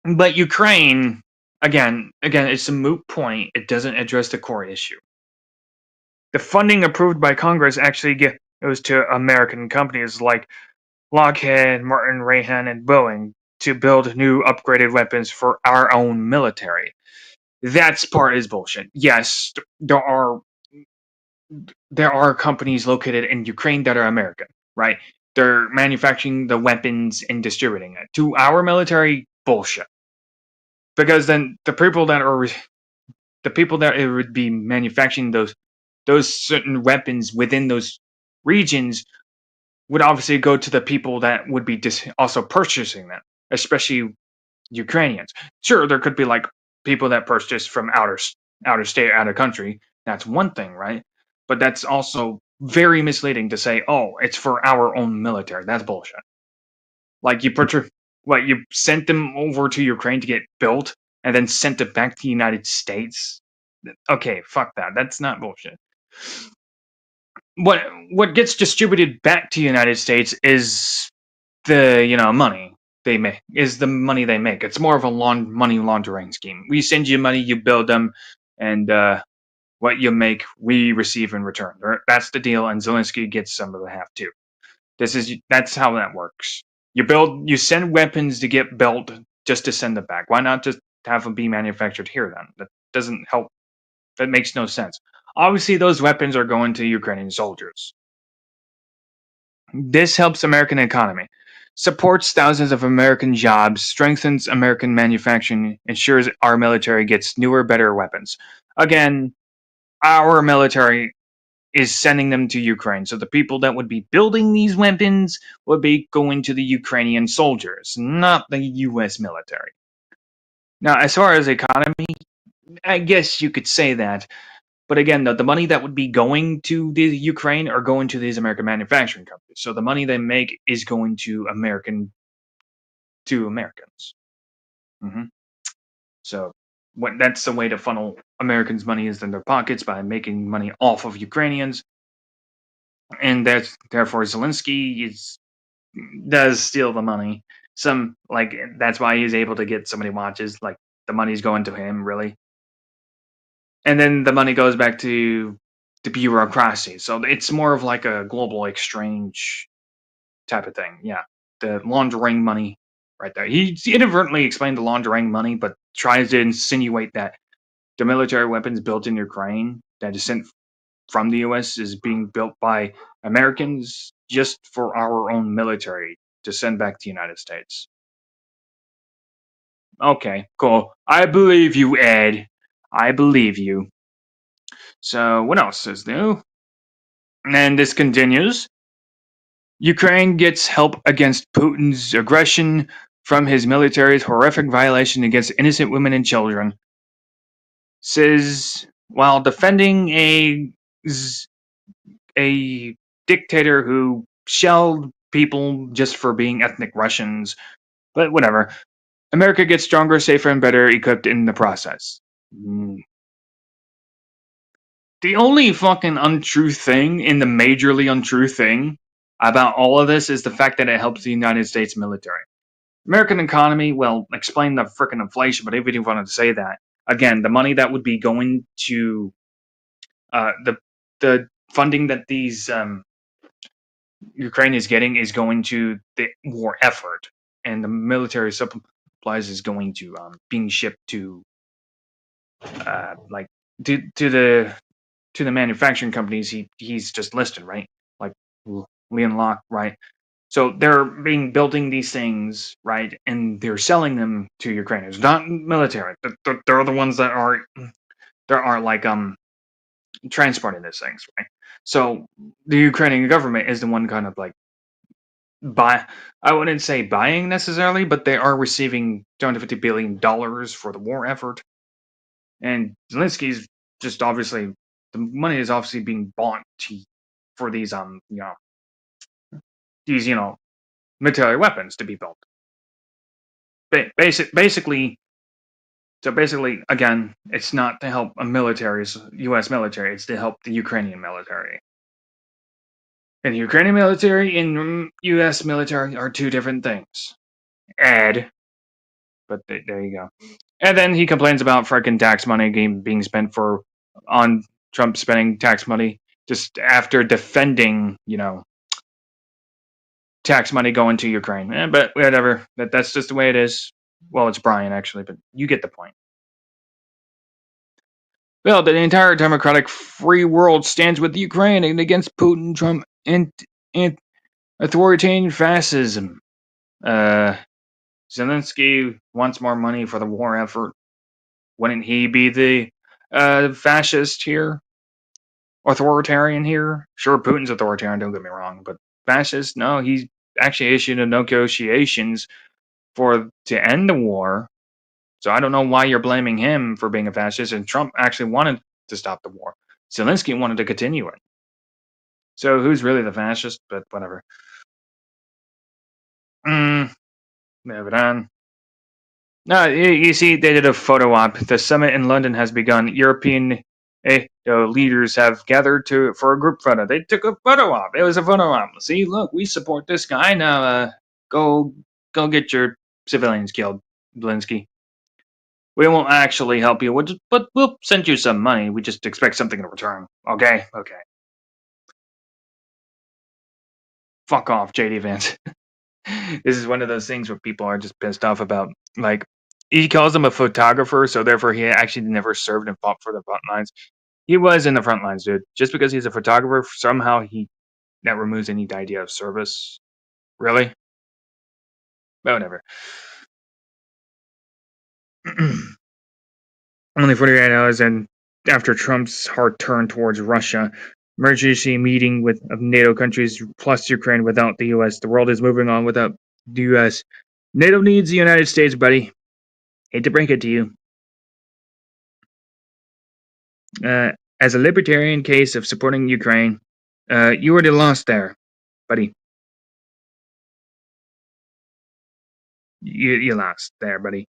But Ukraine, again, it's a moot point. It doesn't address the core issue. The funding approved by Congress actually goes to American companies like Lockheed Martin, Raytheon, and Boeing to build new upgraded weapons for our own military. That part is bullshit. Yes, there are companies located in Ukraine that are American, right? They're manufacturing the weapons and distributing it to our military. Bullshit. Because then the people that it would be manufacturing those certain weapons within those regions would obviously go to the people that would be also purchasing them, especially Ukrainians. Sure, there could be like people that purchase from outer state, out of country. That's one thing, right? But that's also very misleading to say, oh, it's for our own military. That's bullshit. Like you sent them over to Ukraine to get built and then sent it back to the United States. Okay, fuck that. That's not bullshit. What gets distributed back to the United States is the money they make. Is the money they make. It's more of a money laundering scheme. We send you money, you build them, and what you make, we receive in return. That's the deal, and Zelensky gets some of the half too. That's how that works. You send weapons to get built just to send them back. Why not just have them be manufactured here then? That doesn't help. That makes no sense. Obviously, those weapons are going to Ukrainian soldiers. This helps American economy, supports thousands of American jobs, strengthens American manufacturing, ensures our military gets newer, better weapons. Again, our military is sending them to Ukraine. So the people that would be building these weapons would be going to the Ukrainian soldiers, not the US military. Now, as far as economy, I guess you could say that. But again, the money that would be going to the Ukraine are going to these American manufacturing companies. So the money they make is going to Americans. Mm-hmm. So that's the way to funnel Americans' money is in their pockets by making money off of Ukrainians. And therefore Zelensky does steal the money. That's why he's able to get so many watches. Like the money's going to him, really. And then the money goes back to the bureaucracy. So it's more of like a global exchange type of thing. Yeah, the laundering money right there. He inadvertently explained the laundering money, but tries to insinuate that the military weapons built in Ukraine that is sent from the U.S. is being built by Americans just for our own military to send back to the United States. Okay, cool. I believe you, Ed. I believe you. So, what else is new? And this continues. Ukraine gets help against Putin's aggression from his military's horrific violation against innocent women and children. Says while defending a dictator who shelled people just for being ethnic Russians, but whatever. America gets stronger, safer, and better equipped in the process. The only fucking untrue thing in the majorly untrue thing about all of this is the fact that it helps the United States military. American economy, well, explain the frickin' inflation, but if we wanted to say that, again, the money that would be going to the funding that these Ukraine is getting is going to the war effort, and the military supplies is going to being shipped to to the manufacturing companies he's just listed, right? Like Leon Locke, right? So they're building these things, right, and they're selling them to Ukrainians, not military. They're the ones that are like transporting these things, right? So the Ukrainian government is the one kind of like I wouldn't say buying necessarily, but they are receiving $250 billion for the war effort. And Zelensky's just obviously the money is obviously being bought for these military weapons to be built. Basically, again, it's not to help U.S. military. It's to help the Ukrainian military. And the Ukrainian military and U.S. military are two different things. But there you go. And then he complains about freaking tax money being spent on Trump spending tax money just after defending, tax money going to Ukraine. But whatever. That's just the way it is. Well, it's Brian actually, but you get the point. Well, the entire democratic free world stands with Ukraine and against Putin, Trump, and authoritarian fascism. Zelensky wants more money for the war effort. Wouldn't he be the fascist here? Authoritarian here? Sure, Putin's authoritarian, don't get me wrong, but fascist? No, he's actually issued negotiations to end the war. So I don't know why you're blaming him for being a fascist, and Trump actually wanted to stop the war. Zelensky wanted to continue it. So who's really the fascist? But whatever. Move it on. No, you see, they did a photo op. The summit in London has begun. European leaders have gathered for a group photo. They took a photo op. It was a photo op. See, look, we support this guy. Now, go get your civilians killed, Zelensky. We won't actually help you, but we'll send you some money. We just expect something in return. Okay? Okay. Fuck off, JD Vance. This is one of those things where people are just pissed off about. Like, he calls him a photographer, so therefore he actually never served and fought for the front lines. He was in the front lines, dude. Just because he's a photographer, somehow that removes any idea of service. Really? But whatever. Only 48 hours and after Trump's hard turn towards Russia, emergency meeting of NATO countries plus Ukraine without the U.S. The world is moving on without the U.S. NATO needs the United States, buddy. Hate to break it to you. As a libertarian case of supporting Ukraine, you already lost there, buddy. You lost there, buddy.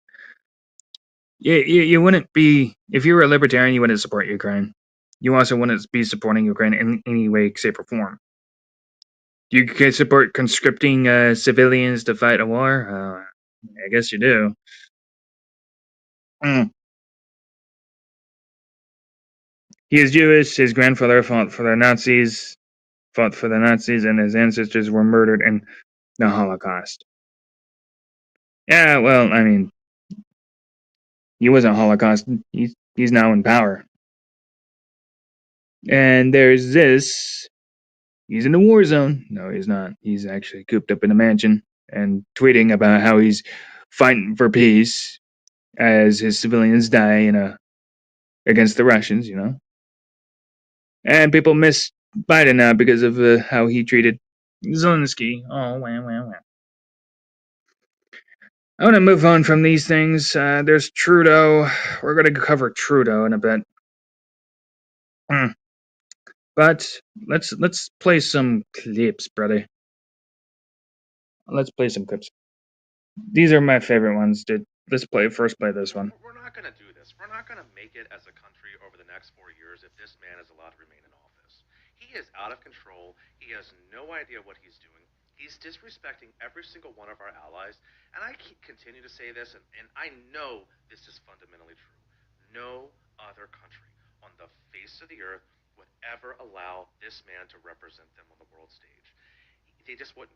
You wouldn't be, if you were a libertarian, you wouldn't support Ukraine. You also wouldn't be supporting Ukraine in any way, shape, or form. You can support conscripting civilians to fight a war? I guess you do. He is Jewish. His grandfather fought for the Nazis, and his ancestors were murdered in the Holocaust. Yeah, well, I mean, he wasn't Holocaust. He's now in power. And there's this. He's in the war zone. No, he's not. He's actually cooped up in a mansion and tweeting about how he's fighting for peace as his civilians die against the Russians, you know. And people miss Biden now because of how he treated Zelensky. Oh, wow. I want to move on from these things. There's Trudeau. We're going to cover Trudeau in a bit. But let's play some clips, brother. Let's play some clips. These are my favorite ones, dude. Let's play this one. We're not going to do this. We're not going to make it as a country over the next 4 years if this man is allowed to remain in office. He is out of control. He has no idea what he's doing. He's disrespecting every single one of our allies. And I continue to say this, and I know this is fundamentally true. No other country on the face of the earth would ever allow this man to represent them on the world stage. They just wouldn't.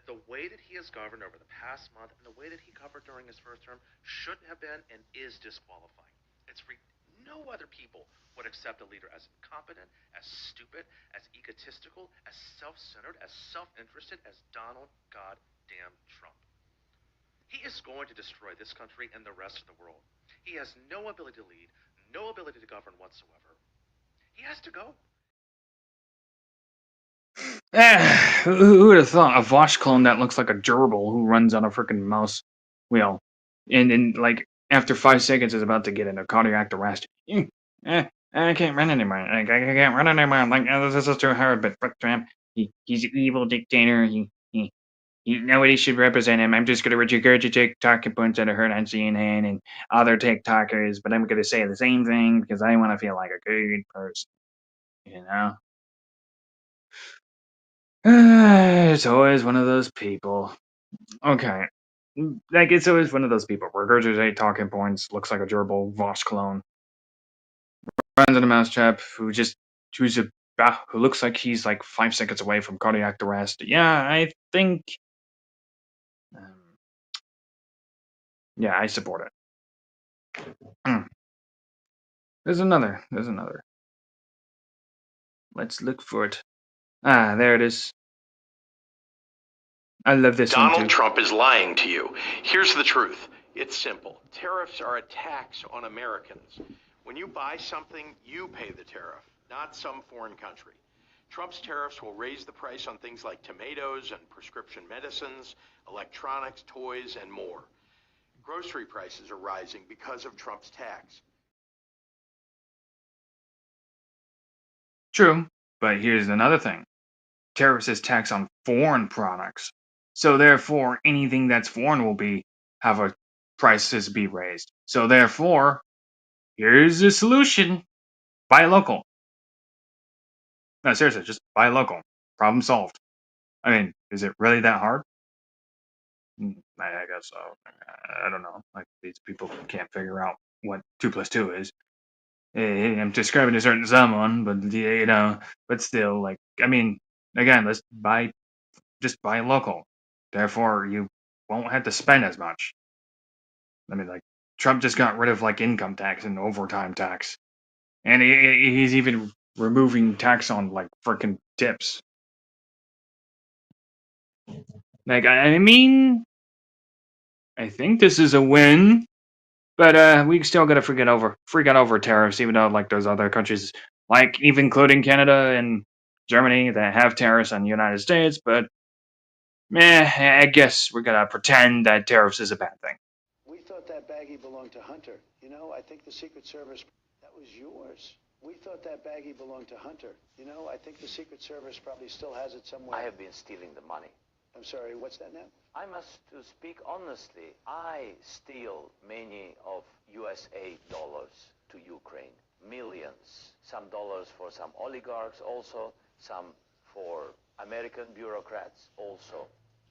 The way that he has governed over the past month and the way that he governed during his first term shouldn't have been and is disqualifying. No other people would accept a leader as incompetent, as stupid, as egotistical, as self-centered, as self-interested as Donald goddamn Trump. He is going to destroy this country and the rest of the world. He has no ability to lead, no ability to govern whatsoever. He has to go. Who would have thought a Vosh clone that looks like a gerbil who runs on a freaking mouse wheel, and like after 5 seconds is about to get into cardiac arrest. I can't run anymore. I can't run anymore. Like this is too hard. But Trump, he's an evil dictator. Nobody should represent him. I'm just gonna regurgitate talking points that I heard on CNN and other TikTokers, but I'm gonna say the same thing because I want to feel like a good person. You know. It's always one of those people. Okay. Like, it's always one of those people. Regurgitate talking points, looks like a gerbil Vosh clone. Runs in a mousetrap who looks like he's like 5 seconds away from cardiac arrest. Yeah, I think. Yeah, I support it. There's another. Let's look for it. Ah, there it is. I love this one Donald too. Trump is lying to you. Here's the truth. It's simple. Tariffs are a tax on Americans. When you buy something, you pay the tariff, not some foreign country. Trump's tariffs will raise the price on things like tomatoes and prescription medicines, electronics, toys, and more. Grocery prices are rising because of Trump's tax. True, but here's another thing. Tariffs is tax on foreign products. So therefore, anything that's foreign will have a prices be raised. So therefore, here's the solution. Buy local. No, seriously, just buy local. Problem solved. I mean, is it really that hard? I guess so. I don't know. Like, these people can't figure out what 2 plus 2 is. I'm describing a certain someone, but but still, like, I mean, again, just buy local. Therefore, you won't have to spend as much. I mean, like, Trump just got rid of like income tax and overtime tax, and he's even removing tax on like freaking tips. Like, I mean, I think this is a win, but we still gotta freak out over tariffs, even though like those other countries, like even including Canada and Germany, that have tariffs on the United States. But I guess we're gonna pretend that tariffs is a bad thing. We thought that baggie belonged to Hunter. You know, I think the Secret Service, that was yours. We thought that baggie belonged to Hunter. You know, I think the Secret Service probably still has it somewhere. I have been stealing the money. I'm sorry, what's that now? I must speak honestly. I steal many of USA dollars to Ukraine. Millions. Some dollars for some oligarchs also, some for American bureaucrats also.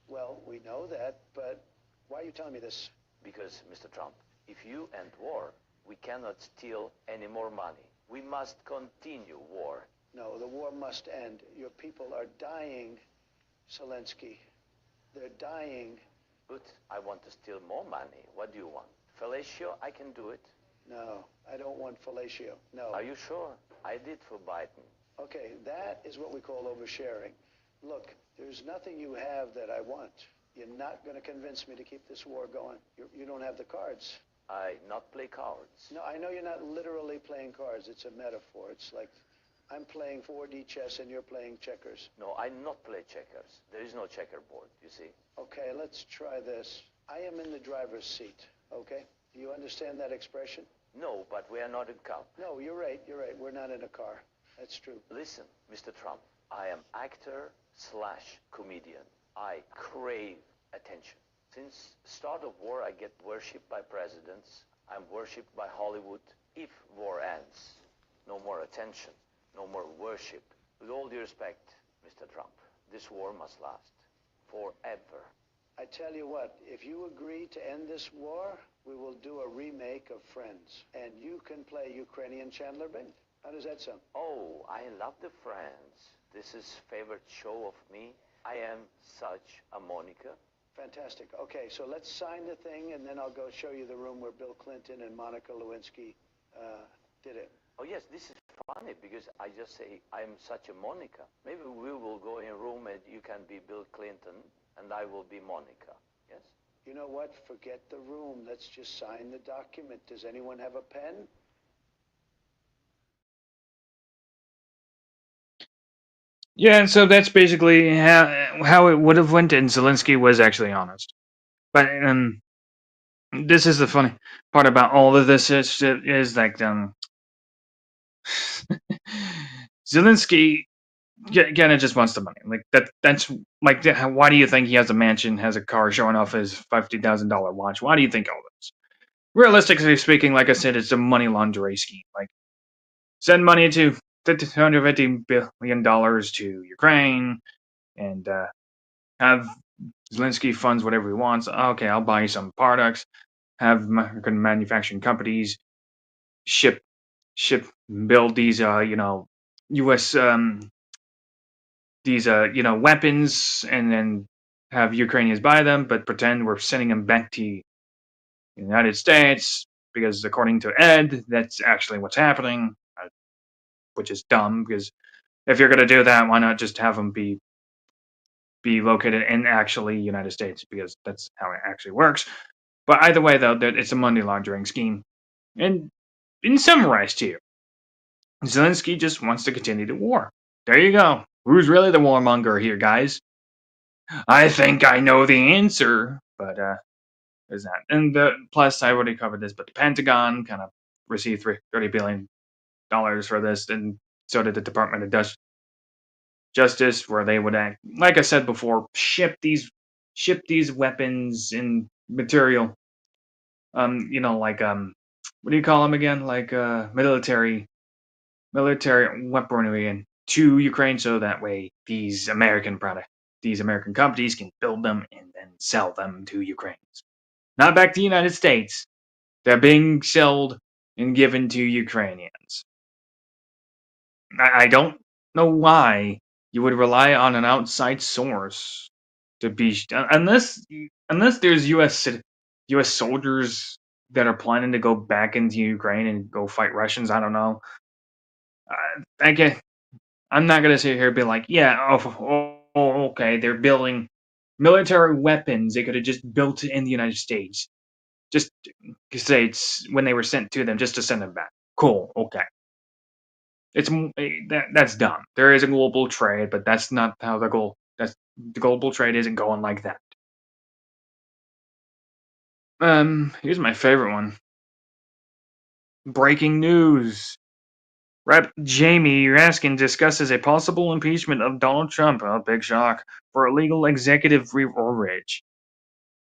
Well, we know that, but why are you telling me this? Because, Mr. Trump, if you end war, we cannot steal any more money. We must continue war. No, the war must end. Your people are dying, Zelensky. They're dying. But I want to steal more money. What do you want? Fellatio, I can do it. No, I don't want fellatio. No. Are you sure? I did for Biden. Okay, that is what we call oversharing. Look, there's nothing you have that I want. You're not going to convince me to keep this war going. You don't have the cards. I not play cards. No, I know you're not literally playing cards. It's a metaphor. It's like I'm playing 4D chess and you're playing checkers. No, I not play checkers. There is no checkerboard, you see. Okay, let's try this. I am in the driver's seat, okay? Do you understand that expression? No, but we are not in car. No, you're right. We're not in a car. That's true. Listen, Mr. Trump, I am actor/comedian. I crave attention. Since start of war, I get worshipped by presidents. I'm worshipped by Hollywood. If war ends, no more attention, no more worship. With all due respect, Mr. Trump, this war must last forever. I tell you what, if you agree to end this war, we will do a remake of Friends, and you can play Ukrainian Chandler Bing. How does that sound? Oh, I love the Friends. This is favorite show of me. I am such a Monica. Fantastic. Okay, so let's sign the thing, and then I'll go show you the room where Bill Clinton and Monica Lewinsky did it. Oh yes, this is funny because I just say I'm such a Monica. Maybe we will go in a room and you can be Bill Clinton and I will be Monica. Yes? You know what? Forget the room. Let's just sign the document. Does anyone have a pen? Yeah, so that's basically how it would have went, and Zelensky was actually honest. But this is the funny part about all of this is like Zelensky again, it just wants the money. Like that's like why do you think he has a mansion, has a car, showing off his $50,000 watch? Why do you think all this? Realistically speaking, like I said, it's a money laundering scheme. Like, send money to $250 billion to Ukraine, and have Zelensky funds whatever he wants. Okay, I'll buy some products. Have American manufacturing companies build these U.S. These weapons, and then have Ukrainians buy them, but pretend we're sending them back to the United States because according to Ed, that's actually what's happening, which is dumb, because if you're going to do that, why not just have them be located in actually United States, because that's how it actually works. But either way, though, it's a money laundering scheme. And in summarize to you, Zelensky just wants to continue the war. There you go. Who's really the warmonger here, guys? I think I know the answer, but there's that. And plus, I already covered this, but the Pentagon kind of received $30 billion for this, and so did the Department of Justice, where they would act, like I said before, ship these weapons and material. Like what do you call them again? Like military weaponry to Ukraine, so that way these American companies can build them and then sell them to Ukrainians. Not back to the United States. They're being sold and given to Ukrainians. I don't know why you would rely on an outside source to be unless there's U.S. soldiers that are planning to go back into Ukraine and go fight Russians. I don't know. I'm not gonna sit here and be like, yeah, okay, they're building military weapons. They could have just built it in the United States, just to say it's when they were sent to them, just to send them back. Cool, okay. That's dumb. There is a global trade, but that's not how the global trade isn't going like that. Here's my favorite one. Breaking news. Rep. Jamie Raskin discusses a possible impeachment of Donald Trump, big shock, for illegal executive overreach.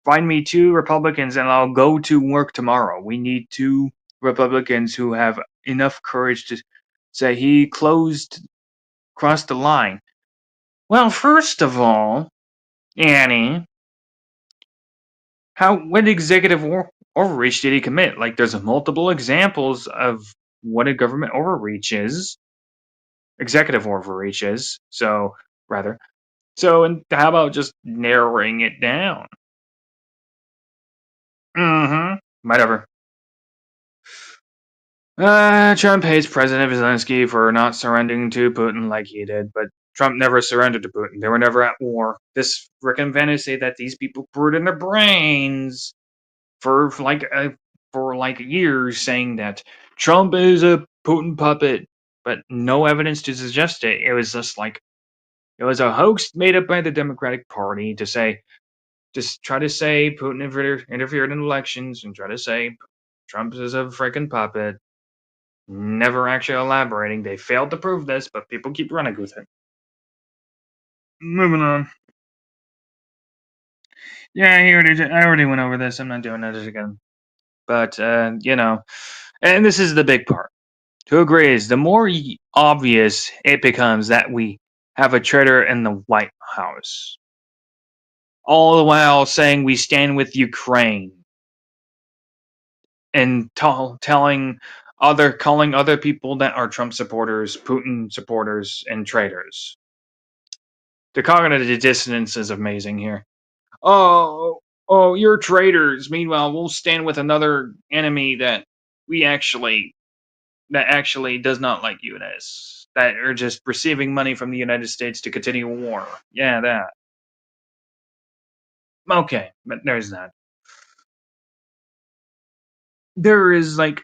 Find me 2 Republicans and I'll go to work tomorrow. We need 2 Republicans who have enough courage to say he crossed the line. Well, first of all, Annie, what executive overreach did he commit? Like, there's multiple examples of what a government overreach is. Executive overreach is. So, and how about just narrowing it down? Whatever. Trump hates President Zelensky for not surrendering to Putin like he did, but Trump never surrendered to Putin. They were never at war. This frickin' fantasy that these people brewed in their brains for years, saying that Trump is a Putin puppet, but no evidence to suggest it. It was just like, it was a hoax made up by the Democratic Party to try to say Putin interfered in elections and try to say Trump is a freaking puppet. Never actually elaborating. They failed to prove this, but people keep running with it. Moving on. Yeah, I already went over this. I'm not doing it again. But, and this is the big part. Who agrees? The more obvious it becomes that we have a traitor in the White House. All the while saying we stand with Ukraine. And calling other people that are Trump supporters, Putin supporters, and traitors. The cognitive dissonance is amazing here. Oh, you're traitors. Meanwhile, we'll stand with another enemy that actually does not like us. That are just receiving money from the United States to continue a war. Yeah, that. Okay, but there's that. There is a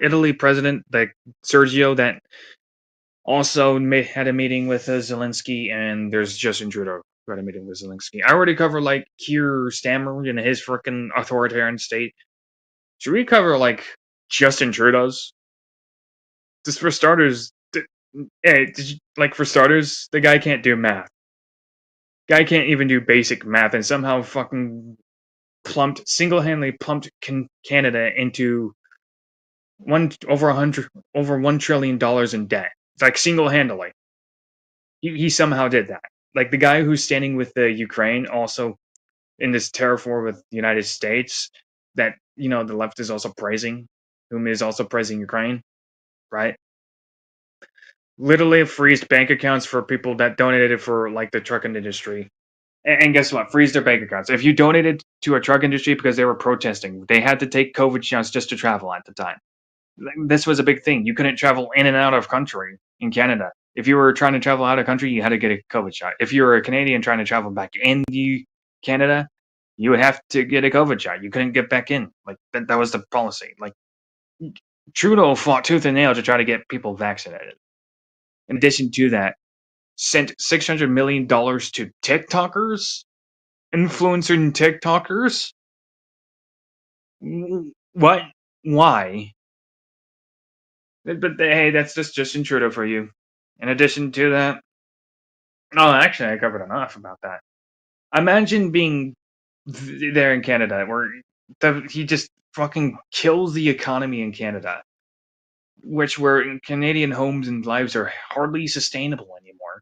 Italy president, like Sergio, that also had a meeting with Zelensky, and there's Justin Trudeau who had a meeting with Zelensky. I already covered like Keir Starmer and his freaking authoritarian state. Should we cover like Justin Trudeau's? Just for starters, the guy can't do math. Guy can't even do basic math, and somehow fucking single-handedly plumped Canada into over $1 trillion in debt. It's like single-handedly. He somehow did that. Like the guy who's standing with the Ukraine, also in this tariff war with the United States, that the left is also praising, whom is also praising Ukraine, right? Literally freezed bank accounts for people that donated for like the trucking industry, And guess what? Freeze their bank accounts. If you donated to a truck industry because they were protesting, they had to take COVID shots just to travel at the time. This was a big thing. You couldn't travel in and out of country in Canada. If you were trying to travel out of country, you had to get a COVID shot. If you were a Canadian trying to travel back into Canada, you would have to get a COVID shot. You couldn't get back in. Like that was the policy. Like Trudeau fought tooth and nail to try to get people vaccinated. In addition to that, sent $600 million to TikTokers, influencer and TikTokers. What? Why? But hey, that's just Justin Trudeau for you. In addition to that, oh, actually, I covered enough about that. Imagine being there in Canada, where he just fucking kills the economy in Canada, where Canadian homes and lives are hardly sustainable anymore.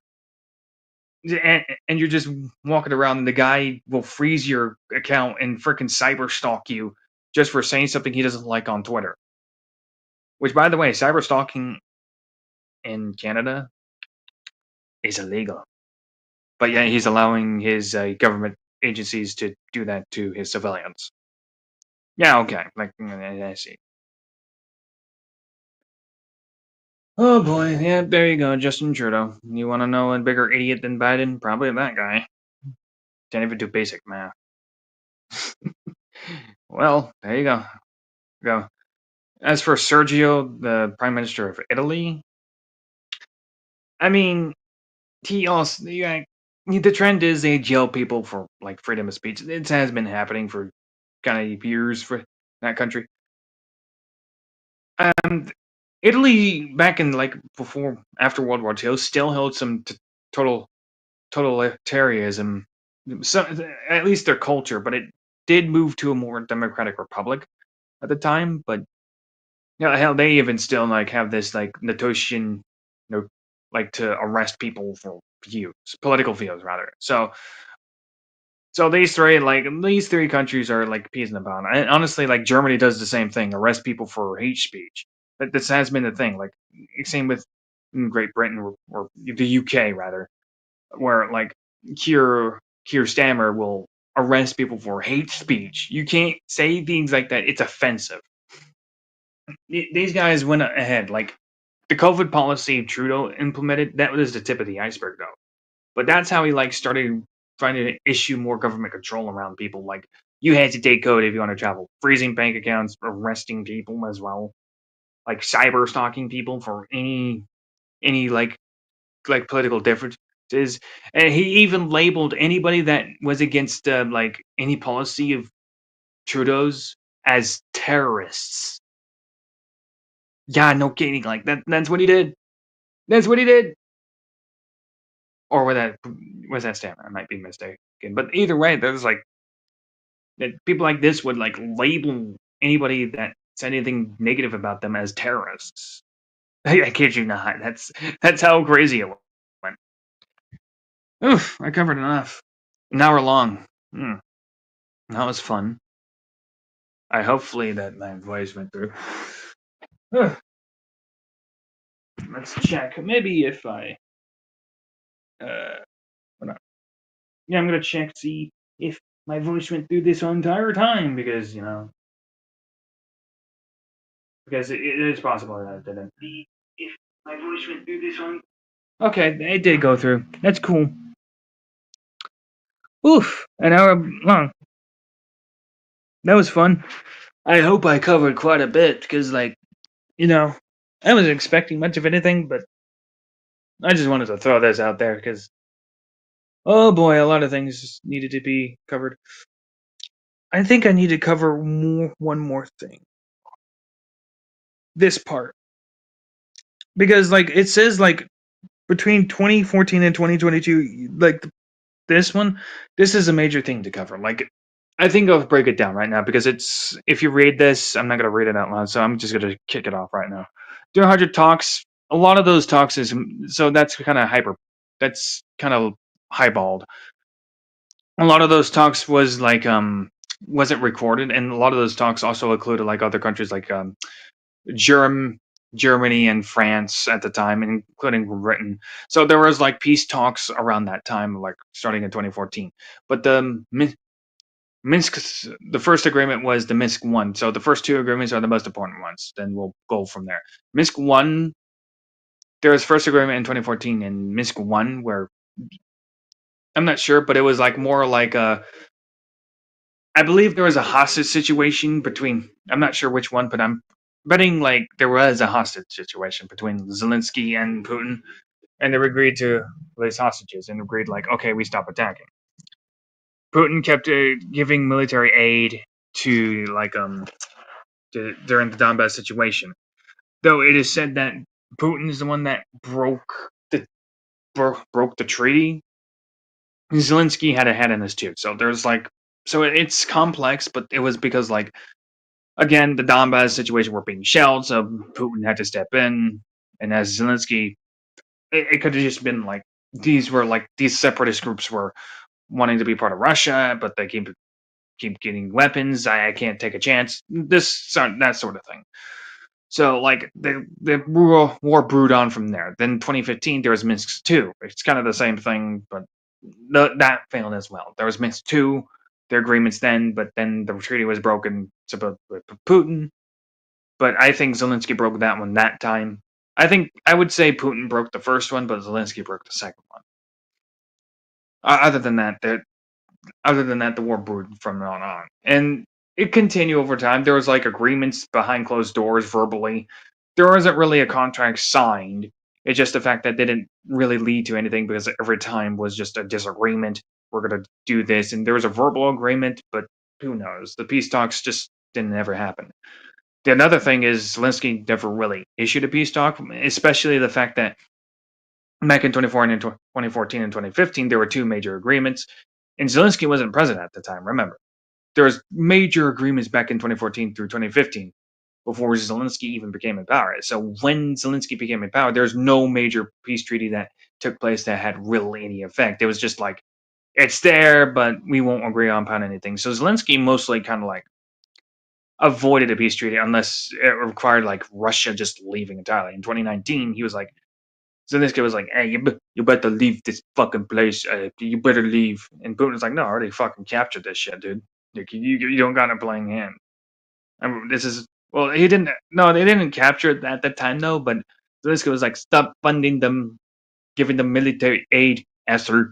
And you're just walking around, and the guy will freeze your account and freaking cyber stalk you just for saying something he doesn't like on Twitter. Which, by the way, cyber stalking in Canada is illegal. But yeah, he's allowing his government agencies to do that to his civilians. Yeah, okay. Like, I see. Oh boy, yeah, there you go, Justin Trudeau. You want to know a bigger idiot than Biden? Probably that guy. Can't even do basic math. Well, there you go. As for Sergio, the Prime Minister of Italy, I mean, he also, the trend is they jail people for like freedom of speech. It has been happening for kind of years for that country. Italy back in after World War II still held some totalitarianism, at least their culture, but it did move to a more democratic republic at the time. But hell, they even still have this notation, to arrest people for political views rather. So these three countries are peas in a pod. And honestly, Germany does the same thing, arrest people for hate speech. This has been the thing. Same with Great Britain or the UK rather, where Keir Starmer will arrest people for hate speech. You can't say things like that. It's offensive. These guys went ahead. The COVID policy Trudeau implemented, that was the tip of the iceberg, though. But that's how he started trying to issue more government control around people. You had to take code if you want to travel, freezing bank accounts, arresting people as well, cyber stalking people for any political differences. And he even labeled anybody that was against any policy of Trudeau's as terrorists. Yeah, no kidding. That's what he did. That's what he did. Or was that Stammer? I might be mistaken. But either way, there's people like this would label anybody that said anything negative about them as terrorists. I kid you not. That's how crazy it went. Oof, I covered enough. An hour long. That was fun. Hopefully that my voice went through. Let's check. Maybe if I yeah, I'm gonna check to see if my voice went through this entire time because because it is possible that it didn't. If my voice went through this one. Okay, it did go through. That's cool. Oof, an hour long. That was fun. I hope I covered quite a bit because, I wasn't expecting much of anything, but I just wanted to throw this out there because, oh boy, a lot of things needed to be covered. I think I need to cover one more thing. This part. Because, it says, between 2014 and 2022, this one, this is a major thing to cover. I think I'll break it down right now because if you read this, I'm not going to read it out loud, so I'm just going to kick it off right now. 300 talks, a lot of those talks so that's kind of highballed. A lot of those talks was wasn't recorded, and a lot of those talks also included other countries Germany, Germany and France at the time, including Britain. So there was like peace talks around that time, like starting in 2014. But the Minsk, the first agreement was the Minsk One. So the first two agreements are the most important ones. Then we'll go from there. Minsk One, there was first agreement in 2014, and Minsk One, where I'm not sure, but it was like more like a. I believe there was a hostage situation between. I'm not sure which one, but I'm betting like there was a hostage situation between Zelensky and Putin, and they agreed to release hostages and agreed like, okay, we stop attacking. Putin kept giving military aid to like during the Donbass situation, though it is said that Putin is the one that broke the treaty. Zelensky had a hand in this too, so there's like, so it's complex, but it was because like, again, the Donbass situation were being shelled, so Putin had to step in, and as Zelensky, it could have just been like these separatist groups were wanting to be part of Russia, but they keep getting weapons. I can't take a chance. That sort of thing. So like the war brewed on from there. Then 2015 there was Minsk 2. It's kind of the same thing, but that failed as well. There was Minsk 2, the agreements then, but then the treaty was broken with Putin. But I think Zelensky broke that one that time. I would say Putin broke the first one, but Zelensky broke the second one. Other than that, the war brewed from on. And it continued over time. There was like agreements behind closed doors verbally. There wasn't really a contract signed. It's just the fact that didn't really lead to anything because every time was just a disagreement. We're going to do this. And there was a verbal agreement, but who knows? The peace talks just didn't ever happen. The another thing is Zelensky never really issued a peace talk, especially the fact that back in 2014 and 2015, there were two major agreements. And Zelensky wasn't president at the time, remember. There was major agreements back in 2014 through 2015 before Zelensky even became in power. So when Zelensky became in power, there's no major peace treaty that took place that had really any effect. It was just like, it's there, but we won't agree upon anything. So Zelensky mostly kind of like avoided a peace treaty unless it required like Russia just leaving entirely. In 2019, he was like, Zelensky was like, "Hey, you better leave this fucking place. You better leave." And Putin's like, "No, I already fucking captured this shit, dude. Like, you don't got a playing hand." I mean, this is well, he didn't. No, they didn't capture it at that time, though. But Zelensky was like, "Stop funding them, giving them military aid, asshole.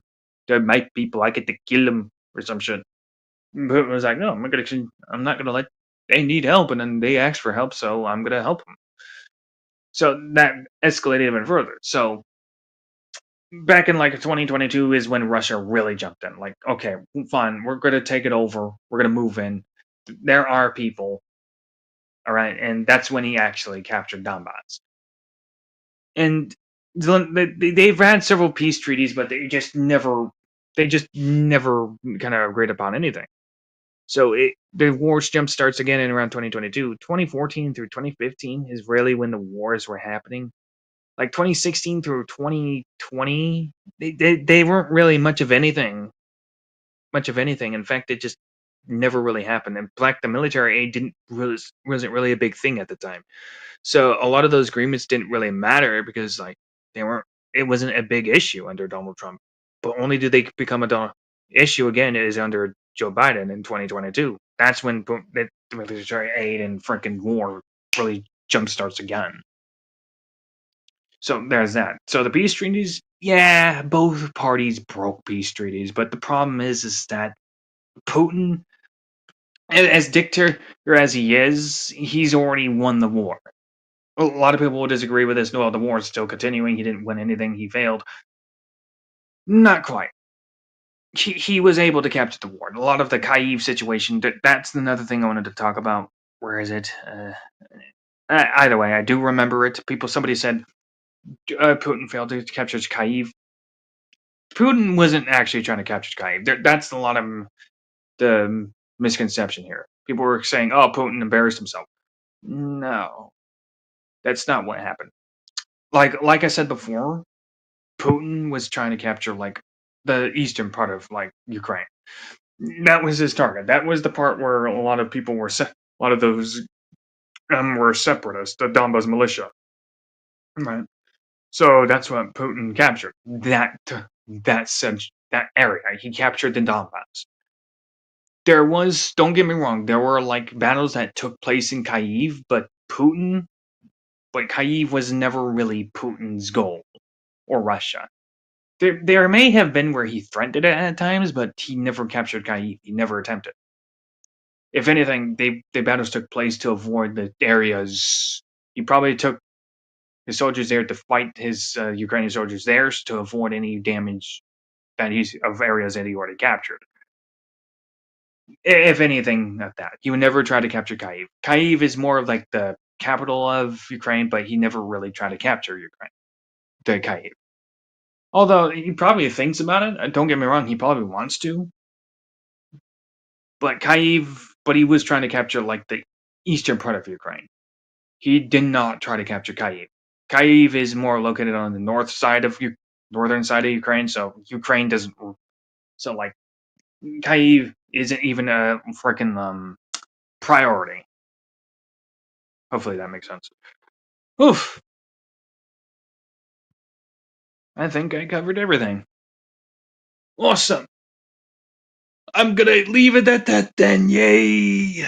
They're my people. I get to kill them or some shit." And Putin was like, "No, I'm not gonna let. They need help, and then they asked for help, so I'm gonna help them." So that escalated even further. So back in like 2022 is when Russia really jumped in. Like, okay, fine, we're gonna take it over. We're gonna move in. There are people, all right, and that's when he actually captured Donbass. And they've had several peace treaties, but they just never kind of agreed upon anything. So the war jump starts again in around 2022. 2014 through 2015 is really when the wars were happening. Like 2016 through 2020, they weren't really much of anything. In fact, it just never really happened. In fact, the military aid wasn't really a big thing at the time. So a lot of those agreements didn't really matter because like it wasn't a big issue under Donald Trump. But only did they become a issue again is under Joe Biden in 2022. That's when the military aid and freaking war really jump starts again. So there's that. So the peace treaties, yeah, both parties broke peace treaties, but the problem is that Putin, as dictator as he is, he's already won the war. A lot of people will disagree with this. No, the war is still continuing. He didn't win anything. He failed. Not quite. He was able to capture the war. A lot of the Kyiv situation, that's another thing I wanted to talk about. Where is it? Either way, I do remember it. Somebody said Putin failed to capture Kyiv. Putin wasn't actually trying to capture Kyiv. That's a lot of the misconception here. People were saying, "Oh, Putin embarrassed himself." No, that's not what happened. Like I said before, Putin was trying to capture like the eastern part of like Ukraine. That was his target. That was the part where a lot of people were a lot of those were separatists, the Donbas militia. Right. So that's what Putin captured. That area. He captured the Donbass. There was, don't get me wrong, there were like battles that took place in Kyiv, but Kyiv was never really Putin's goal, or Russia. There may have been where he threatened it at times, but he never captured Kyiv. He never attempted. If anything, the battles took place to avoid the areas. He probably took his soldiers there to fight his Ukrainian soldiers there to avoid any damage of areas that he already captured. If anything of that. He would never try to capture Kyiv. Kyiv is more of like the capital of Ukraine, but he never really tried to capture Ukraine. The Kyiv. Although he probably thinks about it. Don't get me wrong, he probably wants to. But he was trying to capture like the eastern part of Ukraine. He did not try to capture Kyiv. Kyiv is more located on the northern side of Ukraine, so Ukraine doesn't. So like Kyiv isn't even a freaking priority. Hopefully that makes sense. Oof. I think I covered everything. Awesome. I'm gonna leave it at that then. Yay.